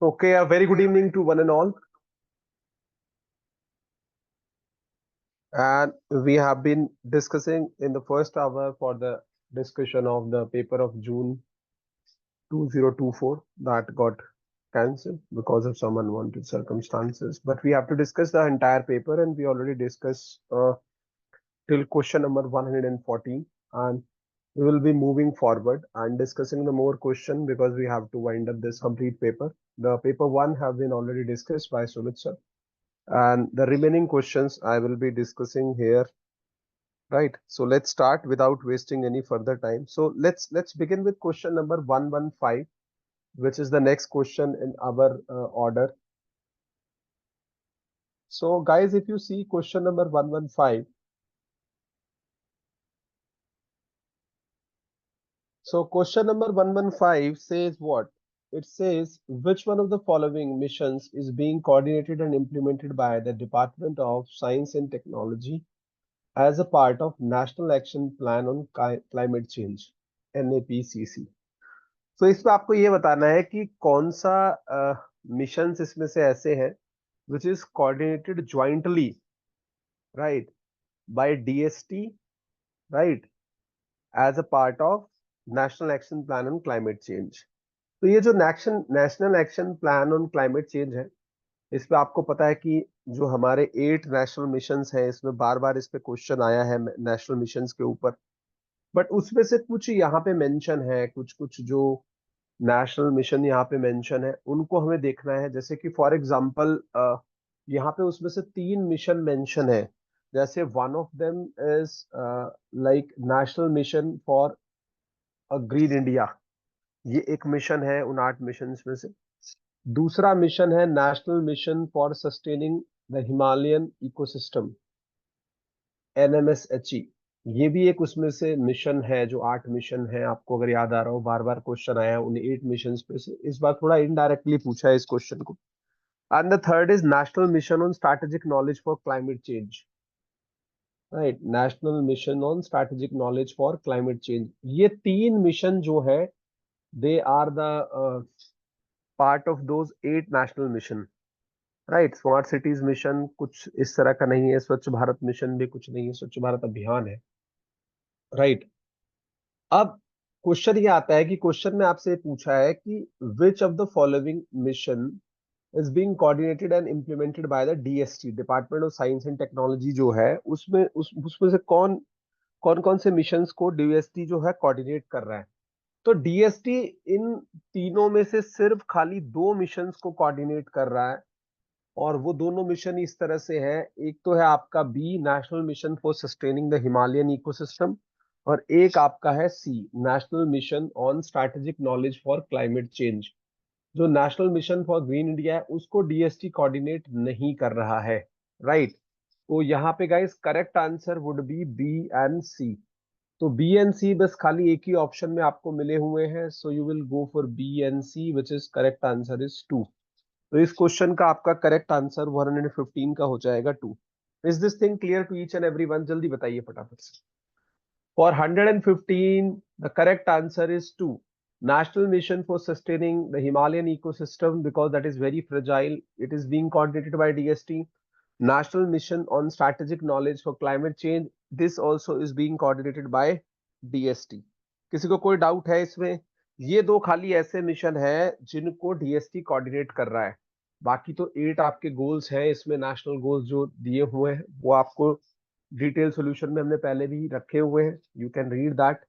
Okay, a very good evening to one and all. And we have been discussing in the first hour for the discussion of the paper of June 2024 that got cancelled because of some unwanted circumstances. But we have to discuss the entire paper, and we already discussed till question number 114. And we will be moving forward and discussing the more question because we have to wind up this complete paper. The paper one have been already discussed by Sumit sir. And the remaining questions I will be discussing here, right? So let's start without wasting any further time. So let's begin with question number 115, which is the next question in our order. So guys, if you see question number 115, so question number 115 says what? It says which one of the following missions is being coordinated and implemented by the Department of Science and Technology as a part of National Action Plan on Climate Change, NAPCC. तो इसमें आपको ये बताना है कि कौन सा mission इसमें से ऐसे हैं which is coordinated jointly, right, by DST, right, as a part of National Action Plan on Climate Change. तो ये जो national action plan on climate change है, इस पे आपको पता है कि जो हमारे 8 नेशनल मिशंस हैं, इसमें बार बार इस पे क्वेश्चन आया है नेशनल मिशंस के ऊपर। बट उसमें से कुछ यहाँ पे मेंशन है, कुछ कुछ जो नेशनल मिशन यहाँ पे मेंशन है उनको हमें देखना है। जैसे कि फॉर एग्जांपल यहाँ पे उसमें से 3 मिशन मेंशन है। जैसे one of them is like national mission for a green India, ये एक मिशन है उन 8 मिशन में से। दूसरा मिशन है national mission for sustaining the Himalayan ecosystem, NMSHE, ये भी एक उसमें से मिशन है। जो 8 मिशन है, आपको अगर याद आ रहा हो, बार बार क्वेश्चन आया है उन 8 मिशन पे से, इस बार थोड़ा इनडायरेक्टली पूछा है इस क्वेश्चन को। And the third is national mission on strategic knowledge for climate change, right, national mission on strategic knowledge for climate change. ये 3 मिशन जो है they are the part of those 8 national mission, right. Smart cities mission कुछ इस तरह का नहीं है, स्वच्छ भारत मिशन भी कुछ नहीं है, स्वच्छ भारत अभियान है, राइट। अब क्वेश्चन ये आता है कि क्वेश्चन में आपसे पूछा है कि विच of the following mission is being coordinated and implemented by the DST, department of science and technology जो है, उसमें से कौन कौन कौन से मिशंस को DST जो है कोऑर्डिनेट कर रहा है। तो DST इन तीनों में से सिर्फ खाली 2 मिशंस को कोऑर्डिनेट कर रहा है, और वो दोनों मिशन इस तरह से है। एक तो है आपका B, national mission for sustaining the Himalayan ecosystem, और एक आपका है C, national mission on strategic knowledge for climate change. जो national mission for green India है उसको DST कोऑर्डिनेट नहीं कर रहा है, राइट। तो यहाँ पे guys correct answer would be B and C. तो बी एंड सी बस खाली एक ही ऑप्शन में आपको मिले हुए हैं, so you will go for B and C, which is correct answer is 2। तो इस क्वेश्चन का आपका करेक्ट आंसर 115 का हो जाएगा 2। Is this thing clear to each and every one? जल्दी बताइए फटाफट से। For 115 the correct answer is 2, national mission for sustaining the Himalayan ecosystem because that is very fragile, it is being coordinated by DST. National mission on strategic knowledge for climate change, this also is being coordinated by DST। किसी को कोई doubt है इसमें? ये दो खाली ऐसे mission है जिनको DST कोऑर्डिनेट कर रहा है। बाकी तो 8 आपके गोल्स हैं इसमें, नेशनल गोल्स जो दिए हुए हैं वो आपको डिटेल सॉल्यूशन में हमने पहले भी रखे हुए हैं, you can read that.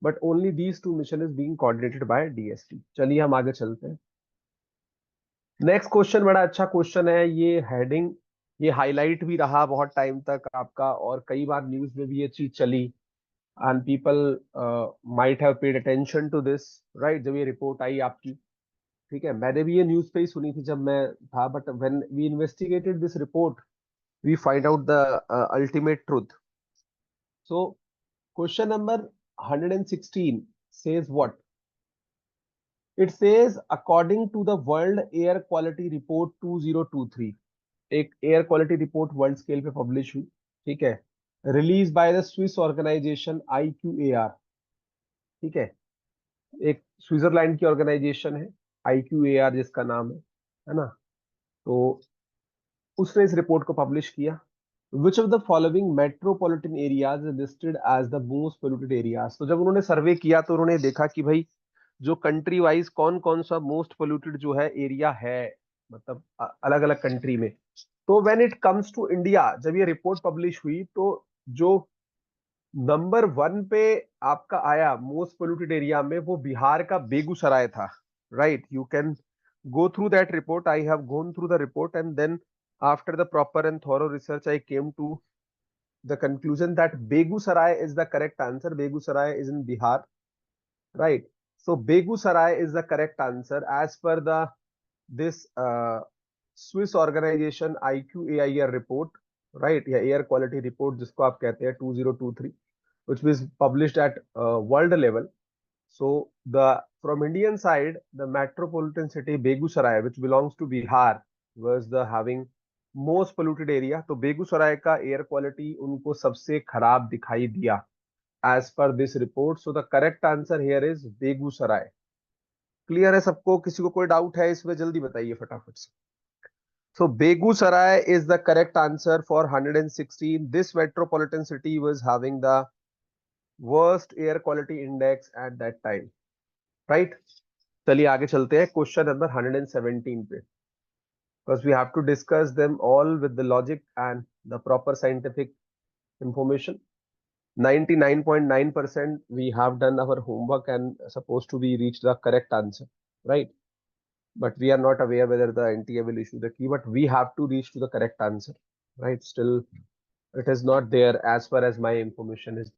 But only these 2 mission is being coordinated by DST। चलिए हम आगे चलते हैं। नेक्स्ट क्वेश्चन बड़ा अच्छा क्वेश्चन है, ये हेडिंग ये हाईलाइट भी रहा बहुत टाइम तक आपका, और कई बार न्यूज में भी ये चीज चली, and people might have paid attention to this, right. जब ये रिपोर्ट आई आपकी, ठीक है, मैंने भी ये न्यूज पे ही सुनी थी जब मैं था, but when we investigated this report we find out the ultimate truth. So question number 116 says what? It says according to the World Air Quality Report 2023, एक air quality report world scale पे publish हुई, ठीक है, release by the Swiss organisation IQAR, ठीक है, एक Switzerland की organisation है IQAR जिसका नाम है। है ना। तो उसने इस रिपोर्ट को पब्लिश किया। Which of the following metropolitan areas listed as the most polluted areas. तो जब उन्होंने सर्वे किया तो उन्होंने देखा कि भाई जो कंट्री वाइज कौन कौन सा मोस्ट पोल्यूटेड जो है एरिया है, मतलब अलग अलग कंट्री में। तो when it comes to India, जब ये रिपोर्ट पब्लिश हुई तो जो नंबर 1 पे आपका आया मोस्ट पोल्यूटेड एरिया में, वो बिहार का बेगूसराय था। Right, you can go through that report. I have gone through the report, and then after the proper and thorough research, I came to the conclusion that Begusarai is the correct answer. Begusarai is in Bihar, right? So Begusarai is the correct answer as per the this Swiss organization IQAIR report, right? या air quality report जिसको आप कहते हैं 2023, which was published at world level. So the from Indian side, the metropolitan city Begusaraय, which belongs to Bihar, was the having most polluted area. तो बेगूसराय का air quality उनको सबसे खराब दिखाई दिया as per this report. So the correct answer here is Begusarai. Clear है सबको? किसी को कोई डाउट है इसमें जल्दी बताइए फटाफट से. So Begusarai is the correct answer for 116. This metropolitan city was having the worst air quality index at that time. Right? चलिए आगे चलते हैं क्वेश्चन नंबर 117 पे, because we have to discuss them all with the logic and the proper scientific information. 99.9% we have done our homework and supposed to be reach the correct answer, right? But we are not aware whether the NTA will issue the key, but we have to reach to the correct answer, right? Still, it is not there as far as my information is.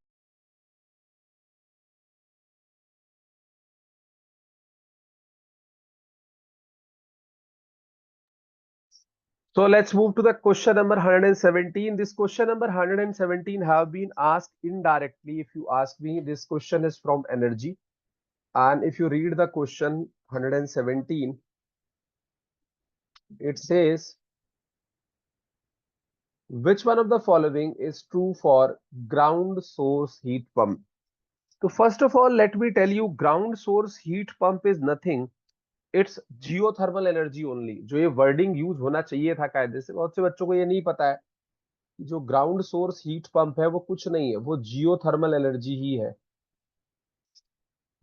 So let's move to the question number 117. This question number 117 have been asked indirectly. If you ask me, this question is from energy. And if you read the question 117, it says, which one of the following is true for ground source heat pump? So first of all, let me tell you, ground source heat pump is nothing. It's geothermal energy only. जो ये wording use होना चाहिए था कायदे से, बहुत से बच्चों को ये नहीं पता है। जो ग्राउंड सोर्स हीट पंप है वो कुछ नहीं है, वो जियोथर्मल एनर्जी ही है,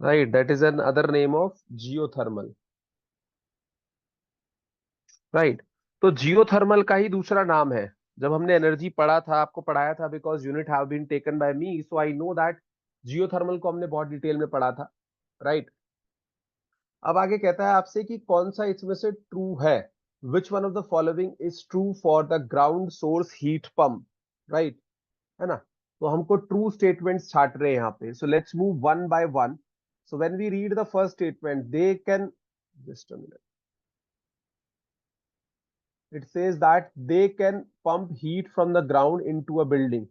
right? That is an other name of geothermal, right? तो जियोथर्मल का ही दूसरा नाम है। जब हमने एनर्जी पढ़ा था, आपको पढ़ाया था, because unit have been taken by me, so I know that geothermal को हमने बहुत डिटेल में पढ़ा था, राइट? अब आगे कहता है आपसे कि कौन सा इसमें से ट्रू है, which one of the following is true for the ground source heat pump, right? है ना? तो हमको ट्रू स्टेटमेंट्स छाट रहे हैं यहाँ पे. So let's move one by one. So when we read the first statement, they can, just a minute, it says that they can pump heat from the ground into a building.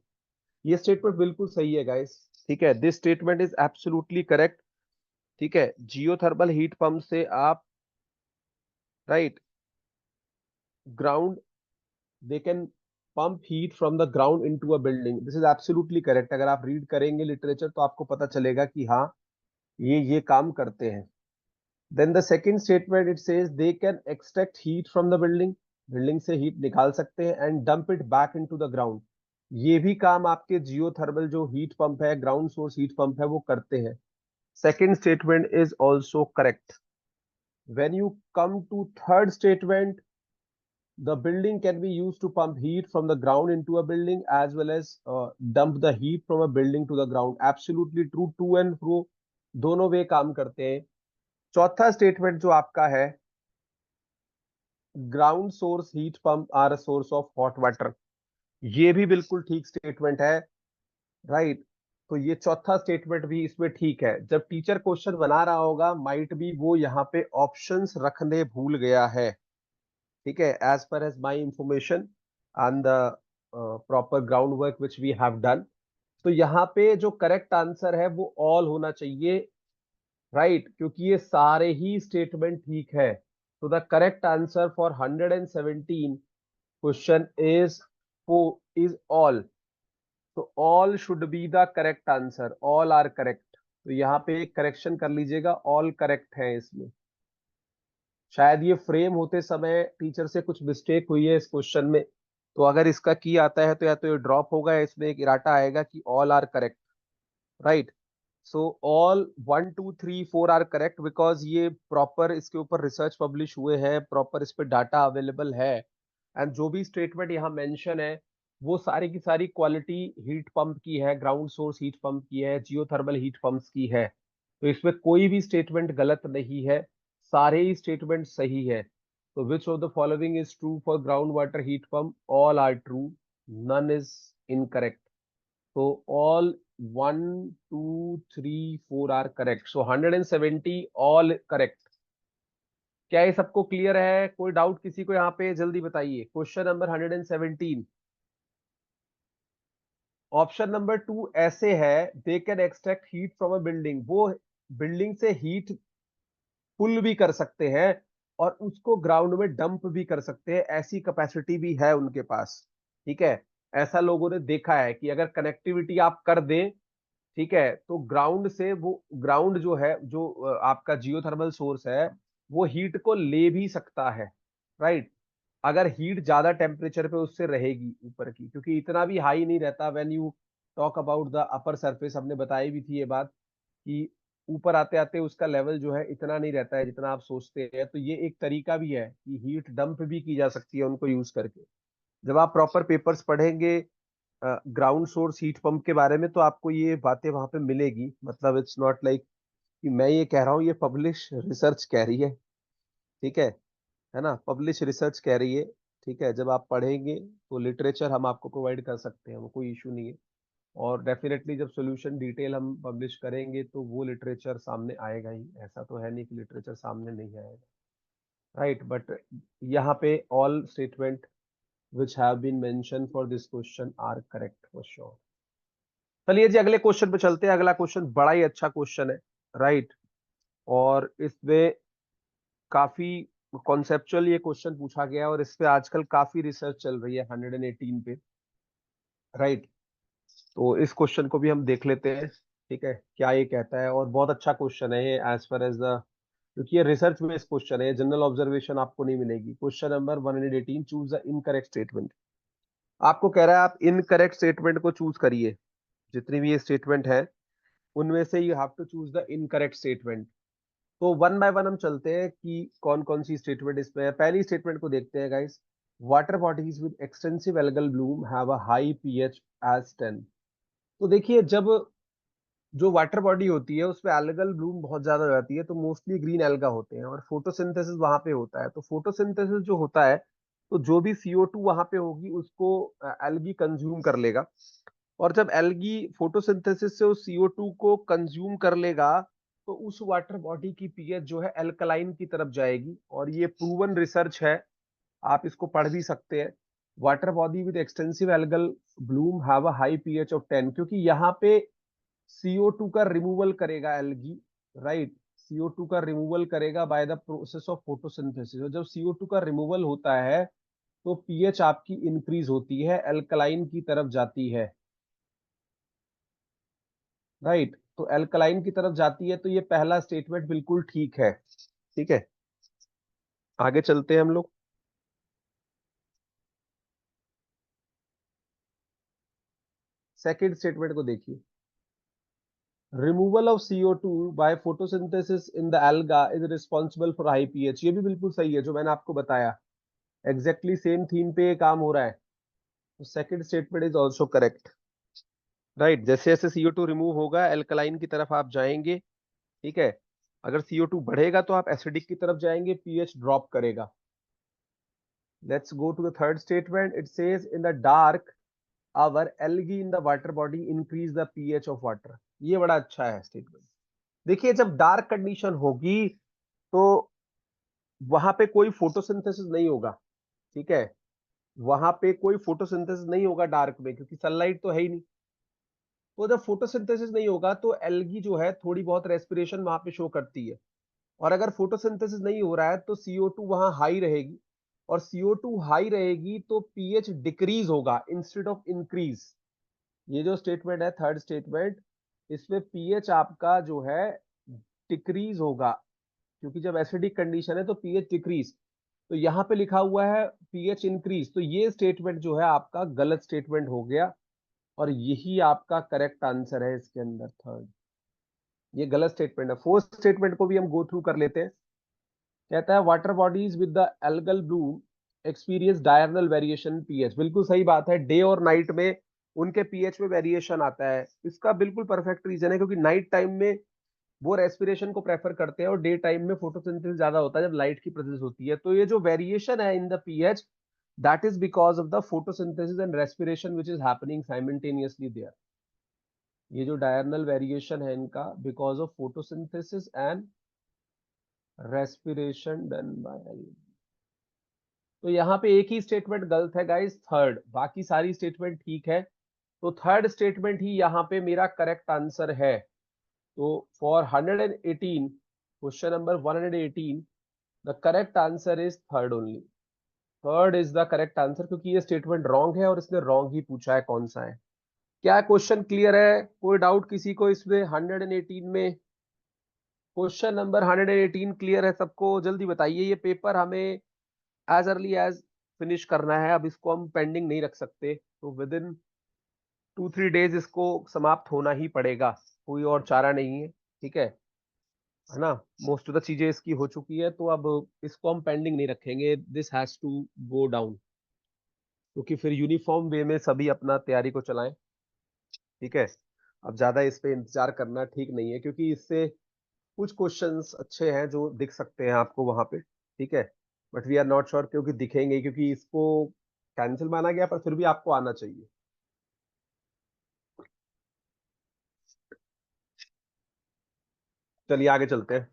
ये statement बिल्कुल सही है guys, ठीक है? This statement is absolutely correct, ठीक है? Geothermal heat pump से आप, right, ground, they can pump heat from the ground into a building. This is absolutely correct. अगर आप रीड करेंगे लिटरेचर तो आपको पता चलेगा कि हाँ, ये काम करते हैं. Then the second statement, it says they can extract heat from the building. Building से हीट निकाल सकते हैं and dump it back into the ground. ये भी काम आपके जियोथर्मल जो हीट पंप है, ग्राउंड सोर्स हीट पंप है, वो करते हैं. Second statement is also correct. When you come to third statement, the building can be used to pump heat from the ground into a building as well as dump the heat from a building to the ground. Absolutely true. To and fro दोनों वे काम करते हैं. चौथा statement जो आपका है, ground source heat pump are a source of hot water, ये भी बिल्कुल ठीक स्टेटमेंट है, राइट? तो ये चौथा स्टेटमेंट भी इसमें ठीक है. जब टीचर क्वेश्चन बना रहा होगा, माइट भी वो यहाँ पे ऑप्शंस रखने भूल गया है, ठीक है? As per as my information and the proper ground work which we have done. तो यहाँ पे जो करेक्ट आंसर है वो ऑल होना चाहिए, राइट? क्योंकि ये सारे ही स्टेटमेंट ठीक है. तो the correct answer for 117 question is all. तो all should be the correct answer. All are correct. तो यहाँ पे एक करेक्शन कर लीजिएगा, ऑल करेक्ट है इसमें. शायद ये फ्रेम होते समय टीचर से कुछ मिस्टेक हुई है इस क्वेश्चन में, तो अगर इसका की आता है तो या तो ये ड्रॉप होगा या इसमें एक इराटा आएगा कि all are correct, right. So all 1 2 3 4 are correct, because ये प्रॉपर इसके ऊपर रिसर्च पब्लिश हुए हैं, प्रॉपर इस पे डाटा अवेलेबल है। एंड जो भी स्टेटमेंट यहाँ मेंशन है वो सारी की सारी क्वालिटी हीट पंप की है, ग्राउंड सोर्स हीट पंप की है, जियोथर्मल हीट पंप्स की है। तो इसमें कोई भी स्टेटमेंट गलत नहीं है, सारे ही स्टेटमेंट सही है। तो which of the following is true for ground water heat pump? All are true, none is incorrect. तो all 1 2 3 4 are correct, so 170 all correct. क्या ये सबको क्लियर है? कोई डाउट किसी को यहाँ पे? जल्दी बताइए। क्वेश्चन नंबर 117, ऑप्शन नंबर 2 ऐसे है, they can extract heat from a building. वो बिल्डिंग से हीट पुल भी कर सकते हैं और उसको ग्राउंड में डंप भी कर सकते हैं, ऐसी कैपेसिटी भी है उनके पास। ठीक है, ऐसा लोगों ने देखा है कि अगर कनेक्टिविटी आप कर दें, ठीक है, तो ग्राउंड से वो ग्राउंड जो है, जो आपका जियोथर्मल सोर्स है, वो हीट को ले भी सकता है, राइट। अगर हीट ज्यादा टेम्परेचर पे उससे रहेगी ऊपर की, क्योंकि इतना भी हाई नहीं रहता। When you talk about the upper surface, हमने बताई भी थी ये बात कि ऊपर आते आते उसका लेवल जो है इतना नहीं रहता है जितना आप सोचते हैं। तो ये एक तरीका भी है कि हीट डंप भी की जा सकती है उनको यूज करके। जब आप प्रॉपर पेपर्स पढ़ेंगे ग्राउंड सोर्स हीट पंप के बारे में, तो आपको ये बातें वहां पे मिलेगी। मतलब इट्स नॉट लाइक कि मैं ये कह रहा हूँ, ये पब्लिश रिसर्च कह रही है। ठीक है ना, पब्लिश रिसर्च कह रही है। ठीक है, जब आप पढ़ेंगे तो लिटरेचर हम आपको प्रोवाइड कर सकते हैं, वो कोई इशू नहीं है। और डेफिनेटली जब सॉल्यूशन डिटेल हम पब्लिश करेंगे तो वो लिटरेचर सामने आएगा ही, ऐसा तो है नहीं कि लिटरेचर सामने नहीं आएगा, राइट। बट यहाँ पे all statement which have been mentioned for this question are correct for sure। चलिए जी अगले क्वेश्चन पे चलते हैं। अगला क्वेश्चन बड़ा ही अच्छा क्वेश्चन है, राइट। और इसमें काफी कॉन्सेप्चुअल ये क्वेश्चन पूछा गया है और इस पे आजकल काफी रिसर्च चल रही है 118 पे, राइट। तो इस क्वेश्चन को भी हम देख लेते हैं, ठीक है, क्या ये कहता है। और बहुत अच्छा क्वेश्चन है ये, एज फार एज द, क्योंकि ये रिसर्च बेस्ड क्वेश्चन है, जनरल ऑब्जर्वेशन आपको नहीं मिलेगी। Question number 118, choose the incorrect statement. आपको कह रहा है आप इनकरेक्ट स्टेटमेंट को चूज करिए। जितनी भी ये स्टेटमेंट है उनमें से you have to choose the incorrect statement. तो वन बाय वन हम चलते हैं कि कौन कौन सी स्टेटमेंट इसमें है। पहली स्टेटमेंट को देखते हैं guys. Water bodies with extensive algal bloom have a high pH as 10। तो देखिए, जब जो वाटर बॉडी होती है उसमें एल्गल ब्लूम बहुत ज्यादा हो जाती है, तो मोस्टली ग्रीन एल्गा होते हैं और फोटोसिंथेसिस वहां पे होता है। तो फोटोसिंथेसिस जो होता है, तो जो भी CO2 वहां पे होगी उसको एल्गी कंज्यूम कर लेगा। और जब एल्गी फोटोसिंथेसिस से उस CO2 को कंज्यूम कर लेगा, तो उस वाटर बॉडी की पीएच जो है एल्कलाइन की तरफ जाएगी। और ये प्रूवन रिसर्च है, आप इसको पढ़ भी सकते हैं। Water body with extensive algal bloom have a high pH of 10, क्योंकि यहाँ पे CO2 का रिमूवल करेगा एल्गी, राइट। CO2 का रिमूवल करेगा by the process of photosynthesis. और जब CO2 का रिमूवल होता है तो पीएच आपकी इंक्रीज होती है, एल्कलाइन की तरफ जाती है, राइट। तो एल्कलाइन की तरफ जाती है, तो ये पहला स्टेटमेंट बिल्कुल ठीक है। ठीक है, आगे चलते हैं हम लोग। सेकंड स्टेटमेंट को देखिए। Removal of CO2 by photosynthesis in the alga is responsible for high pH. ये भी बिल्कुल सही है जो मैंने आपको बताया, एग्जैक्टली सेम थीम पे ये काम हो रहा है। तो second statement is also correct, right. जैसे जैसे CO2 रिमूव होगा एल्कलाइन की तरफ आप जाएंगे, ठीक है। अगर CO2 बढ़ेगा तो आप एसिडिक की तरफ जाएंगे, पीएच ड्रॉप करेगा। Let's go to the third statement. It says in the dark hour algae in the water body increase the pH of water. ये बड़ा अच्छा है स्टेटमेंट। देखिए, जब डार्क कंडीशन होगी तो वहां पे कोई फोटोसिंथेसिस नहीं होगा, ठीक है। वहां पे कोई फोटोसिंथेसिस नहीं होगा डार्क में, क्योंकि सनलाइट तो है ही नहीं। तो जब फोटोसिंथेसिस नहीं होगा तो एल्गी जो है थोड़ी बहुत रेस्पिरेशन वहां पे शो करती है। और अगर फोटोसिंथेसिस नहीं हो रहा है तो CO2 वहां हाई रहेगी। और CO2 हाई रहेगी तो पीएच डिक्रीज होगा इंस्टेड ऑफ इंक्रीज। ये जो स्टेटमेंट है थर्ड स्टेटमेंट, इसमें पीएच आपका जो है डिक्रीज होगा, क्योंकि जब एसिडिक कंडीशन है तो पीएच डिक्रीज, तो यहाँ पे लिखा हुआ है पीएच इंक्रीज, तो ये स्टेटमेंट जो है आपका गलत स्टेटमेंट हो गया, और यही आपका करेक्ट आंसर है इसके अंदर, थर्ड। ये गलत स्टेटमेंट है। फोर्थ स्टेटमेंट को भी हम गो थ्रू कर लेते हैं। कहता है water bodies with the algal Bloom experience diurnal variation pH. बिल्कुल सही बात है, डे और नाइट में उनके पीएच में वेरिएशन आता है। इसका बिल्कुल परफेक्ट रीजन है, क्योंकि नाइट टाइम में वो रेस्पिरेशन को प्रेफर करते हैं और डे टाइम में फोटोसिंथेसिस ज्यादा होता है जब लाइट की प्रेजेंस होती है। तो ये जो वेरिएशन है in the pH, that is because of the photosynthesis and respiration which is happening simultaneously there. ये जो डायरनल वेरिएशन है इनका because of photosynthesis and respiration done by. तो यहाँ पे एक ही स्टेटमेंट गलत है गाइस, थर्ड, बाकी सारी स्टेटमेंट ठीक है। तो थर्ड स्टेटमेंट ही यहाँ पे मेरा करेक्ट आंसर है। तो for 118, question number 118, the correct answer is third only. Third is the correct answer, क्योंकि ये स्टेटमेंट रॉन्ग है और इसने रॉन्ग ही पूछा है कौन सा है। क्या क्वेश्चन क्लियर है? कोई डाउट किसी को इसमें 118 में? क्वेश्चन नंबर 118 क्लियर है सबको? जल्दी बताइए। ये पेपर हमें एज अर्ली एज फिनिश करना है, अब इसको हम पेंडिंग नहीं रख सकते, तो विद इन 2-3 डेज इसको समाप्त होना ही पड़ेगा, कोई और चारा नहीं है। ठीक है ना? मोस्ट ऑफ द चीजें इसकी हो चुकी है, तो अब इसको हम पेंडिंग नहीं रखेंगे, this has to go down, क्योंकि फिर यूनिफॉर्म वे में सभी अपना तैयारी को चलाएं। ठीक है, अब ज्यादा इस पे इंतजार करना ठीक नहीं है, क्योंकि इससे कुछ क्वेश्चंस अच्छे हैं जो दिख सकते हैं आपको वहां पे। ठीक है, but we are not sure, क्योंकि दिखेंगे, क्योंकि इसको कैंसिल माना गया, पर फिर भी आपको आना चाहिए। चलिए आगे चलते हैं।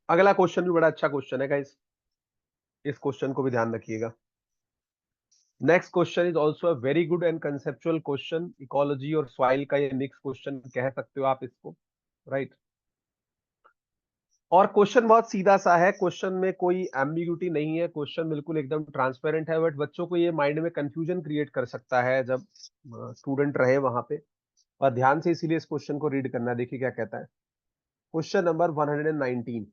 अगला क्वेश्चन भी बड़ा अच्छा क्वेश्चन है गाइस, इस क्वेश्चन को भी ध्यान रखिएगा। Next question is also a very good and conceptual question, ecology और सॉइल का ये मिक्स क्वेश्चन कह सकते हो आप इसको, राइट। और क्वेश्चन बहुत सीधा सा है, क्वेश्चन में कोई एम्बिग्यूटी नहीं है, क्वेश्चन बिल्कुल एकदम ट्रांसपेरेंट है, बट बच्चों को ये माइंड में कंफ्यूजन क्रिएट कर सकता है जब स्टूडेंट रहे वहां पे। और ध्यान से इसीलिए इस क्वेश्चन को रीड करना है। देखिए क्या कहता है। क्वेश्चन नंबर 119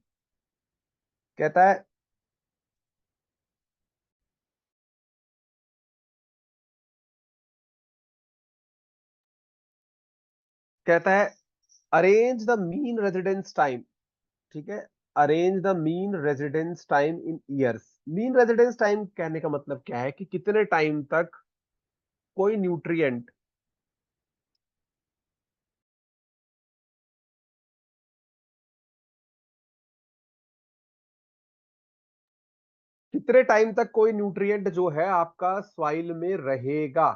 कहता है, कहता है arrange the mean residence time. ठीक है, arrange the mean residence time in years. Mean residence time कहने का मतलब क्या है कि कितने टाइम तक कोई न्यूट्रिएंट, कितने टाइम तक कोई न्यूट्रिएंट जो है आपका सॉइल में रहेगा,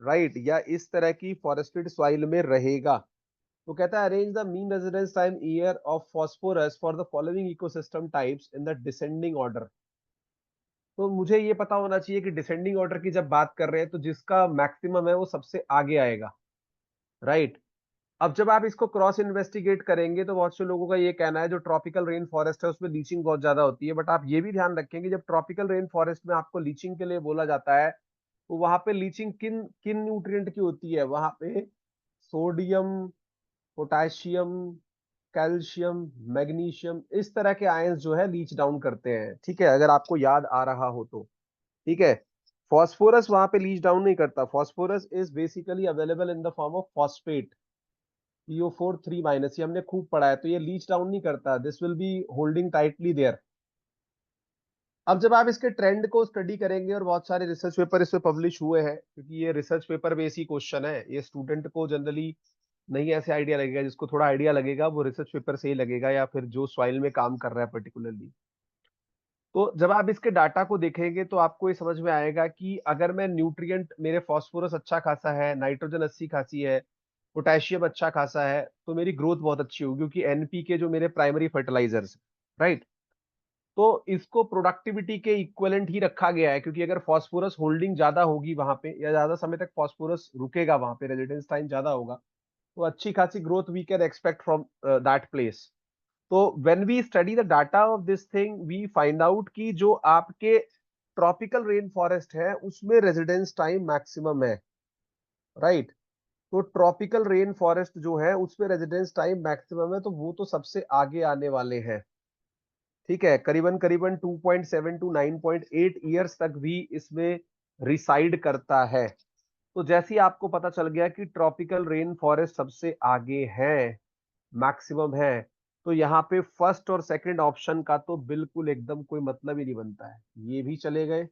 राइट, या इस तरह की फॉरेस्टेड सॉइल में रहेगा। तो कहता है arrange the mean residence time year of phosphorus for the following ecosystem types in the descending order. तो मुझे ये पता होना चाहिए कि डिसेंडिंग ऑर्डर की जब बात कर रहे हैं तो जिसका मैक्सिमम है वो सबसे आगे आएगा, राइट। अब जब आप इसको क्रॉस इन्वेस्टिगेट करेंगे तो बहुत से लोगों का ये कहना है जो ट्रॉपिकल रेन फॉरेस्ट है उसमें लीचिंग बहुत ज्यादा होती है, बट आप ये भी ध्यान रखें कि जब ट्रॉपिकल रेन फॉरेस्ट में आपको लीचिंग के लिए बोला जाता है, तो वहां पे लीचिंग किन किन न्यूट्रिएंट की होती है? वहां पे सोडियम, पोटाशियम, कैल्शियम, मैग्नीशियम, इस तरह के आयंस जो है लीच डाउन करते हैं। ठीक है, अगर आपको याद आ रहा हो तो। ठीक है, फॉस्फोरस वहां पे लीच डाउन नहीं करता, phosphorus is basically available in the form of phosphate, PO4 3 minus, ये हमने खूब पढ़ा है, तो ये लीच डाउन नहीं करता, this will be holding tightly there. अब जब आप इसके ट्रेंड को स्टडी करेंगे, और बहुत सारे रिसर्च पेपर इस पे पब्लिश हुए हैं, क्योंकि ये रिसर्च पेपर बेस ही क्वेश्चन है, ये स्टूडेंट को जनरली नहीं ऐसे आइडिया लगेगा, जिसको थोड़ा आइडिया लगेगा वो रिसर्च पेपर से ही लगेगा, या फिर जो सॉइल में काम कर रहा है पर्टिकुलरली। तो जब आप इसके डाटा को देखेंगे तो आपको ये समझ में आएगा कि अगर मैं न्यूट्रिएंट, मेरे फास्फोरस अच्छा खासा है, नाइट्रोजन अच्छी खासी है, पोटेशियम अच्छा खासा है, तो मेरी ग्रोथ बहुत अच्छी होगी, क्योंकि एनपीके जो मेरे प्राइमरी फर्टिलाइजर्स, राइट। तो इसको प्रोडक्टिविटी के इक्विवेलेंट ही रखा गया है, क्योंकि अगर फास्फोरस होल्डिंग ज्यादा होगी वहां पे, या ज्यादा समय तक फास्फोरस रुकेगा वहां पे, रेजिडेंस टाइम ज्यादा होगा, तो अच्छी खासी growth we can expect from that place. तो when we study the data of this thing we find out कि जो आपके ट्रॉपिकल रेन फॉरेस्ट है उसमें रेजिडेंस टाइम मैक्सिमम है, राइट। तो ट्रॉपिकल रेन फॉरेस्ट जो है उसमें रेजिडेंस टाइम मैक्सिमम है, तो वो तो सबसे आगे आने वाले हैं। ठीक है, करीबन करीबन 2.7 टू 9.8 ईयर्स तक भी इसमें रिसाइड करता है। तो जैसे ही आपको पता चल गया कि ट्रॉपिकल रेन फॉरेस्ट सबसे आगे है, मैक्सिमम है, तो यहाँ पे फर्स्ट और सेकंड ऑप्शन का तो बिल्कुल एकदम कोई मतलब ही नहीं बनता है। ये भी चले गए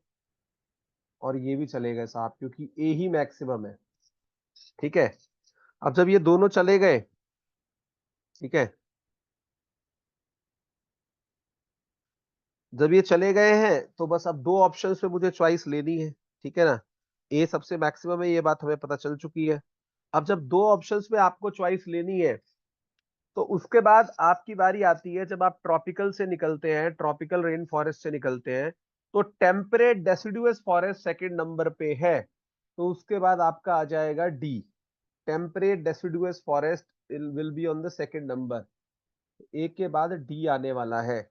और ये भी चले गए साहब, क्योंकि ए ही मैक्सिमम है। ठीक है, अब जब ये दोनों चले गए, ठीक है, जब ये चले गए हैं तो बस अब दो ऑप्शंस पे मुझे चॉइस लेनी है। ठीक है ना, ए सबसे मैक्सिमम है, ये बात हमें पता चल चुकी है। अब जब दो ऑप्शंस में आपको चॉइस लेनी है, तो उसके बाद आपकी बारी आती है, जब आप ट्रॉपिकल से निकलते हैं, ट्रॉपिकल रेन फॉरेस्ट से निकलते हैं, तो temperate deciduous forest second number पे है, तो उसके बाद आपका आ जाएगा D. Temperate deciduous forest will be on the second number. A के बाद डी आने वाला है।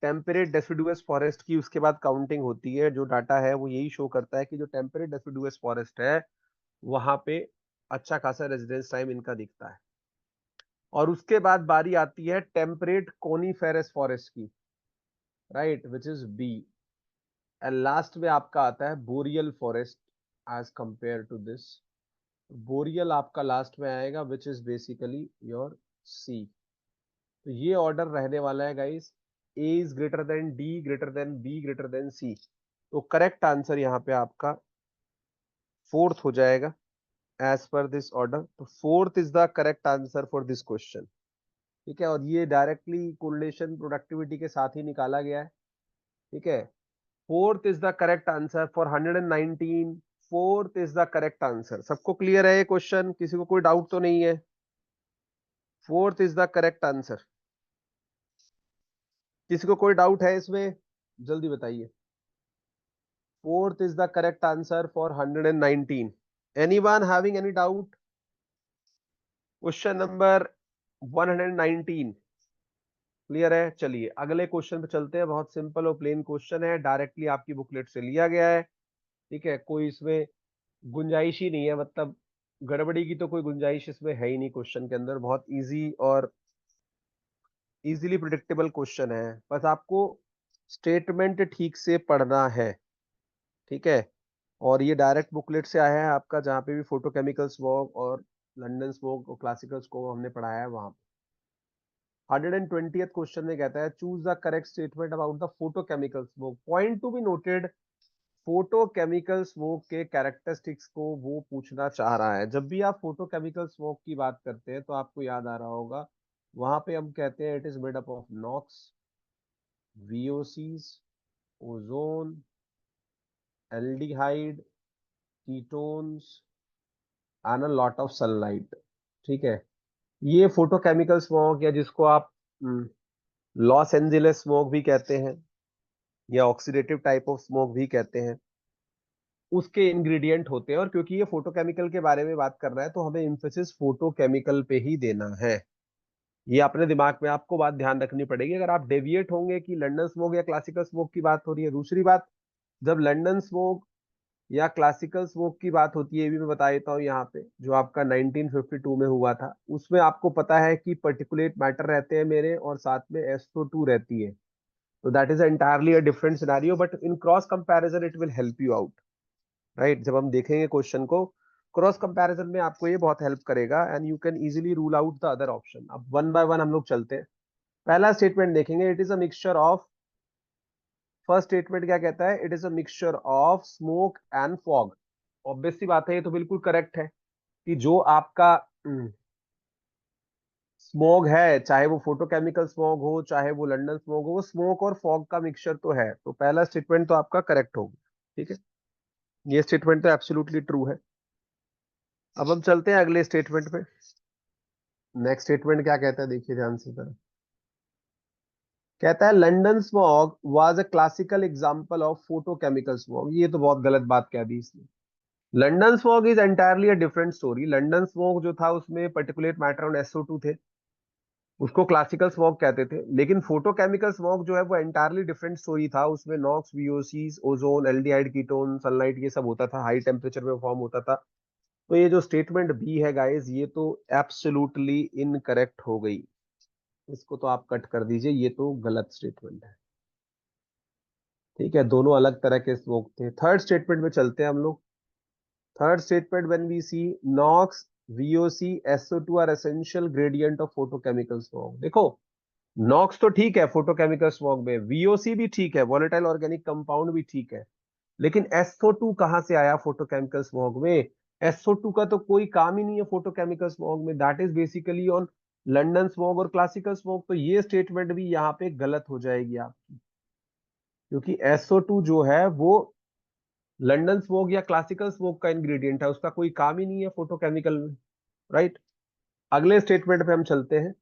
टेम्परेट डेसिडुअस फॉरेस्ट की उसके बाद काउंटिंग होती है। जो डाटा है वो यही शो करता है कि जो टेम्परेट डेसिडुअस फॉरेस्ट है वहां पे अच्छा खासा रेजिडेंस टाइम इनका दिखता है। और उसके बाद बारी आती है टेम्परेट कोनीफेरस फॉरेस्ट की, right, which is B. And last में आपका आता है boreal forest as compare to this. Boreal आपका लास्ट में आएगा, which is basically your C. तो ये ऑर्डर रहने वाला है guys, A is greater than D, greater than B, greater than C. तो करेक्ट आंसर यहाँ पे आपका फोर्थ हो जाएगा एज पर दिस ऑर्डर। तो fourth is the correct answer for this question. ठीक है, और ये डायरेक्टली कोरिलेशन प्रोडक्टिविटी के साथ ही निकाला गया है। ठीक है, fourth is the correct answer for 119। Fourth is the correct answer. सबको क्लियर है ये क्वेश्चन? किसी को कोई डाउट तो नहीं है? Fourth is the correct answer. किसी को कोई डाउट है इसमें? जल्दी बताइए। Fourth is the correct answer for 119. Anyone having any doubt? Question number 119 clear है? चलिए अगले क्वेश्चन पे चलते हैं। बहुत सिंपल और प्लेन क्वेश्चन है, डायरेक्टली आपकी बुकलेट से लिया गया है। ठीक है, कोई इसमें गुंजाइश ही नहीं है, मतलब गड़बड़ी की तो कोई गुंजाइश इसमें है ही नहीं। क्वेश्चन के अंदर बहुत इजी और इजीली प्रिडिक्टेबल क्वेश्चन है, बस आपको स्टेटमेंट ठीक से पढ़ना है। ठीक है, और ये डायरेक्ट बुकलेट से आया है आपका, जहाँ पे भी फोटोकेमिकल स्मॉग और लंदन स्मॉग और क्लासिकल स्मॉग हमने पढ़ाया है वहां पे। 120th क्वेश्चन में कहता है choose the correct statement about the photochemical smoke. Point to be noted, photochemical smoke के कैरेक्टरिस्टिक्स को वो पूछना चाह रहा है। जब भी आप फोटोकेमिकल स्मोक की बात करते हैं तो आपको याद आ रहा होगा, वहां पे हम कहते हैं it is made up of NOx, VOCs, ozone, aldehyde, ketones and a lot of sunlight. ठीक है, ये फोटोकेमिकल स्मोक, या जिसको आप लॉस एंजेलिस स्मोक भी कहते हैं, या ऑक्सीडेटिव टाइप ऑफ स्मोक भी कहते हैं, उसके इंग्रेडिएंट होते हैं। और क्योंकि ये फोटोकेमिकल के बारे में बात कर रहा है तो हमें इम्फेसिस फोटोकेमिकल पे ही देना है। ये अपने दिमाग में आपको बात ध्यान रखनी पड़ेगी, अगर आप डेविएट होंगे कि लंदन स्मोक या क्लासिकल स्मोक की बात हो रही है। दूसरी बात, जब लंदन स्मोक या क्लासिकल स्मोक की बात होती है, ये भी मैं बता देता हूँ यहाँ पे, जो आपका 1952 में हुआ था, उसमें आपको पता है कि पर्टिकुलेट मैटर रहते हैं मेरे, और साथ में SO2 रहती है। तो that is entirely a different scenario, but in cross comparison it will help you out, right. जब हम देखेंगे क्वेश्चन को क्रॉस कंपैरिजन में, आपको ये बहुत हेल्प करेगा and you can easily rule out the other option. अब वन बाय वन हम लोग चलते हैं। पहला स्टेटमेंट देखेंगे, it is a mixture of. First statement क्या कहता है? It is a mixture of smoke and fog. Obvious सी बात है, ये तो बिल्कुल करेक्ट है कि जो आपका स्मोग है, चाहे वो फोटोकेमिकल स्मोग हो, चाहे वो लंदन स्मोग हो, वो स्मोक और फॉग का मिक्सचर तो है। तो पहला स्टेटमेंट तो आपका करेक्ट होगा। ठीक है, ये स्टेटमेंट तो एब्सोल्युटली ट्रू है। अब हम चलते हैं अगले स्टेटमेंट पे। नेक्स्ट स्टेटमेंट क्या कहता है, देखिए ध्यान से जरा। कहता है London smog was a classical example of photochemical smog. ये तो बहुत गलत बात कह दी इसने। London smog is entirely a different story. London smog जो था उसमें पर्टिकुलेट मैटर ऑन SO2 थे, उसको क्लासिकल स्मॉग कहते थे। लेकिन फोटोकेमिकल स्मॉग जो है वो एंटायरली डिफरेंट स्टोरी था। उसमें NOx, VOCs, ozone, aldehyde ketone, sunlight, ये सब होता था, हाई टेम्परेचर में फॉर्म होता था। तो ये जो स्टेटमेंट बी है गाइस, ये तो एब्सोल्युटली इनकरेक्ट हो गई। इसको तो आप कट कर दीजिए, ये तो गलत स्टेटमेंट है। ठीक है, दोनों अलग तरह के स्मोक थे। थर्ड स्टेटमेंट में चलते हैं हम लोग। Third statement, when we see NOx, VOC, SO2 are essential gradient of photochemical smog. देखो, नॉक्स तो ठीक है फोटोकेमिकल स्मोक में, VOC भी ठीक है, वॉलेटाइल ऑर्गेनिक कंपाउंड भी ठीक है, लेकिन SO2 कहां से आया फोटोकेमिकल स्मोक में? SO2 का तो कोई काम ही नहीं है फोटोकेमिकल स्मोक में, that is basically on London smoke और क्लासिकल स्मोक। तो ये स्टेटमेंट भी यहाँ पे गलत हो जाएगी आपकी, क्योंकि SO2 जो है वो लंदन स्मोक या क्लासिकल स्मोक का इंग्रेडिएंट है, उसका कोई काम ही नहीं है फोटोकेमिकल में, राइट। अगले स्टेटमेंट पे हम चलते हैं।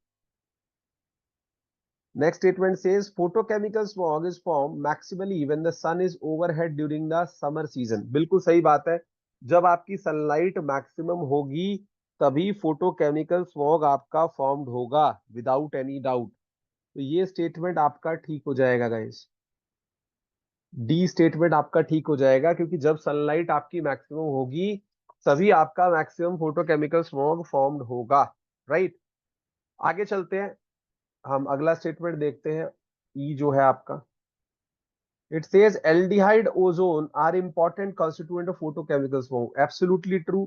Next statement says photochemical smog is formed maximally when the sun is overhead during the summer season। बिल्कुल सही बात है, जब आपकी सनलाइट मैक्सिमम होगी तभी फोटोकेमिकल स्मॉग आपका फॉर्म्ड होगा, विदाउट एनी डाउट। तो ये स्टेटमेंट आपका ठीक हो जाएगा गाइस, डी स्टेटमेंट आपका ठीक हो जाएगा, क्योंकि जब सनलाइट आपकी मैक्सिमम होगी तभी आपका मैक्सिमम फोटोकेमिकल स्मॉग फॉर्म्ड होगा, राइट। आगे चलते हैं, हम अगला स्टेटमेंट देखते हैं। ई जो है आपका, it says aldehyde ozone are important constituent of photochemical smoke। absolutely true।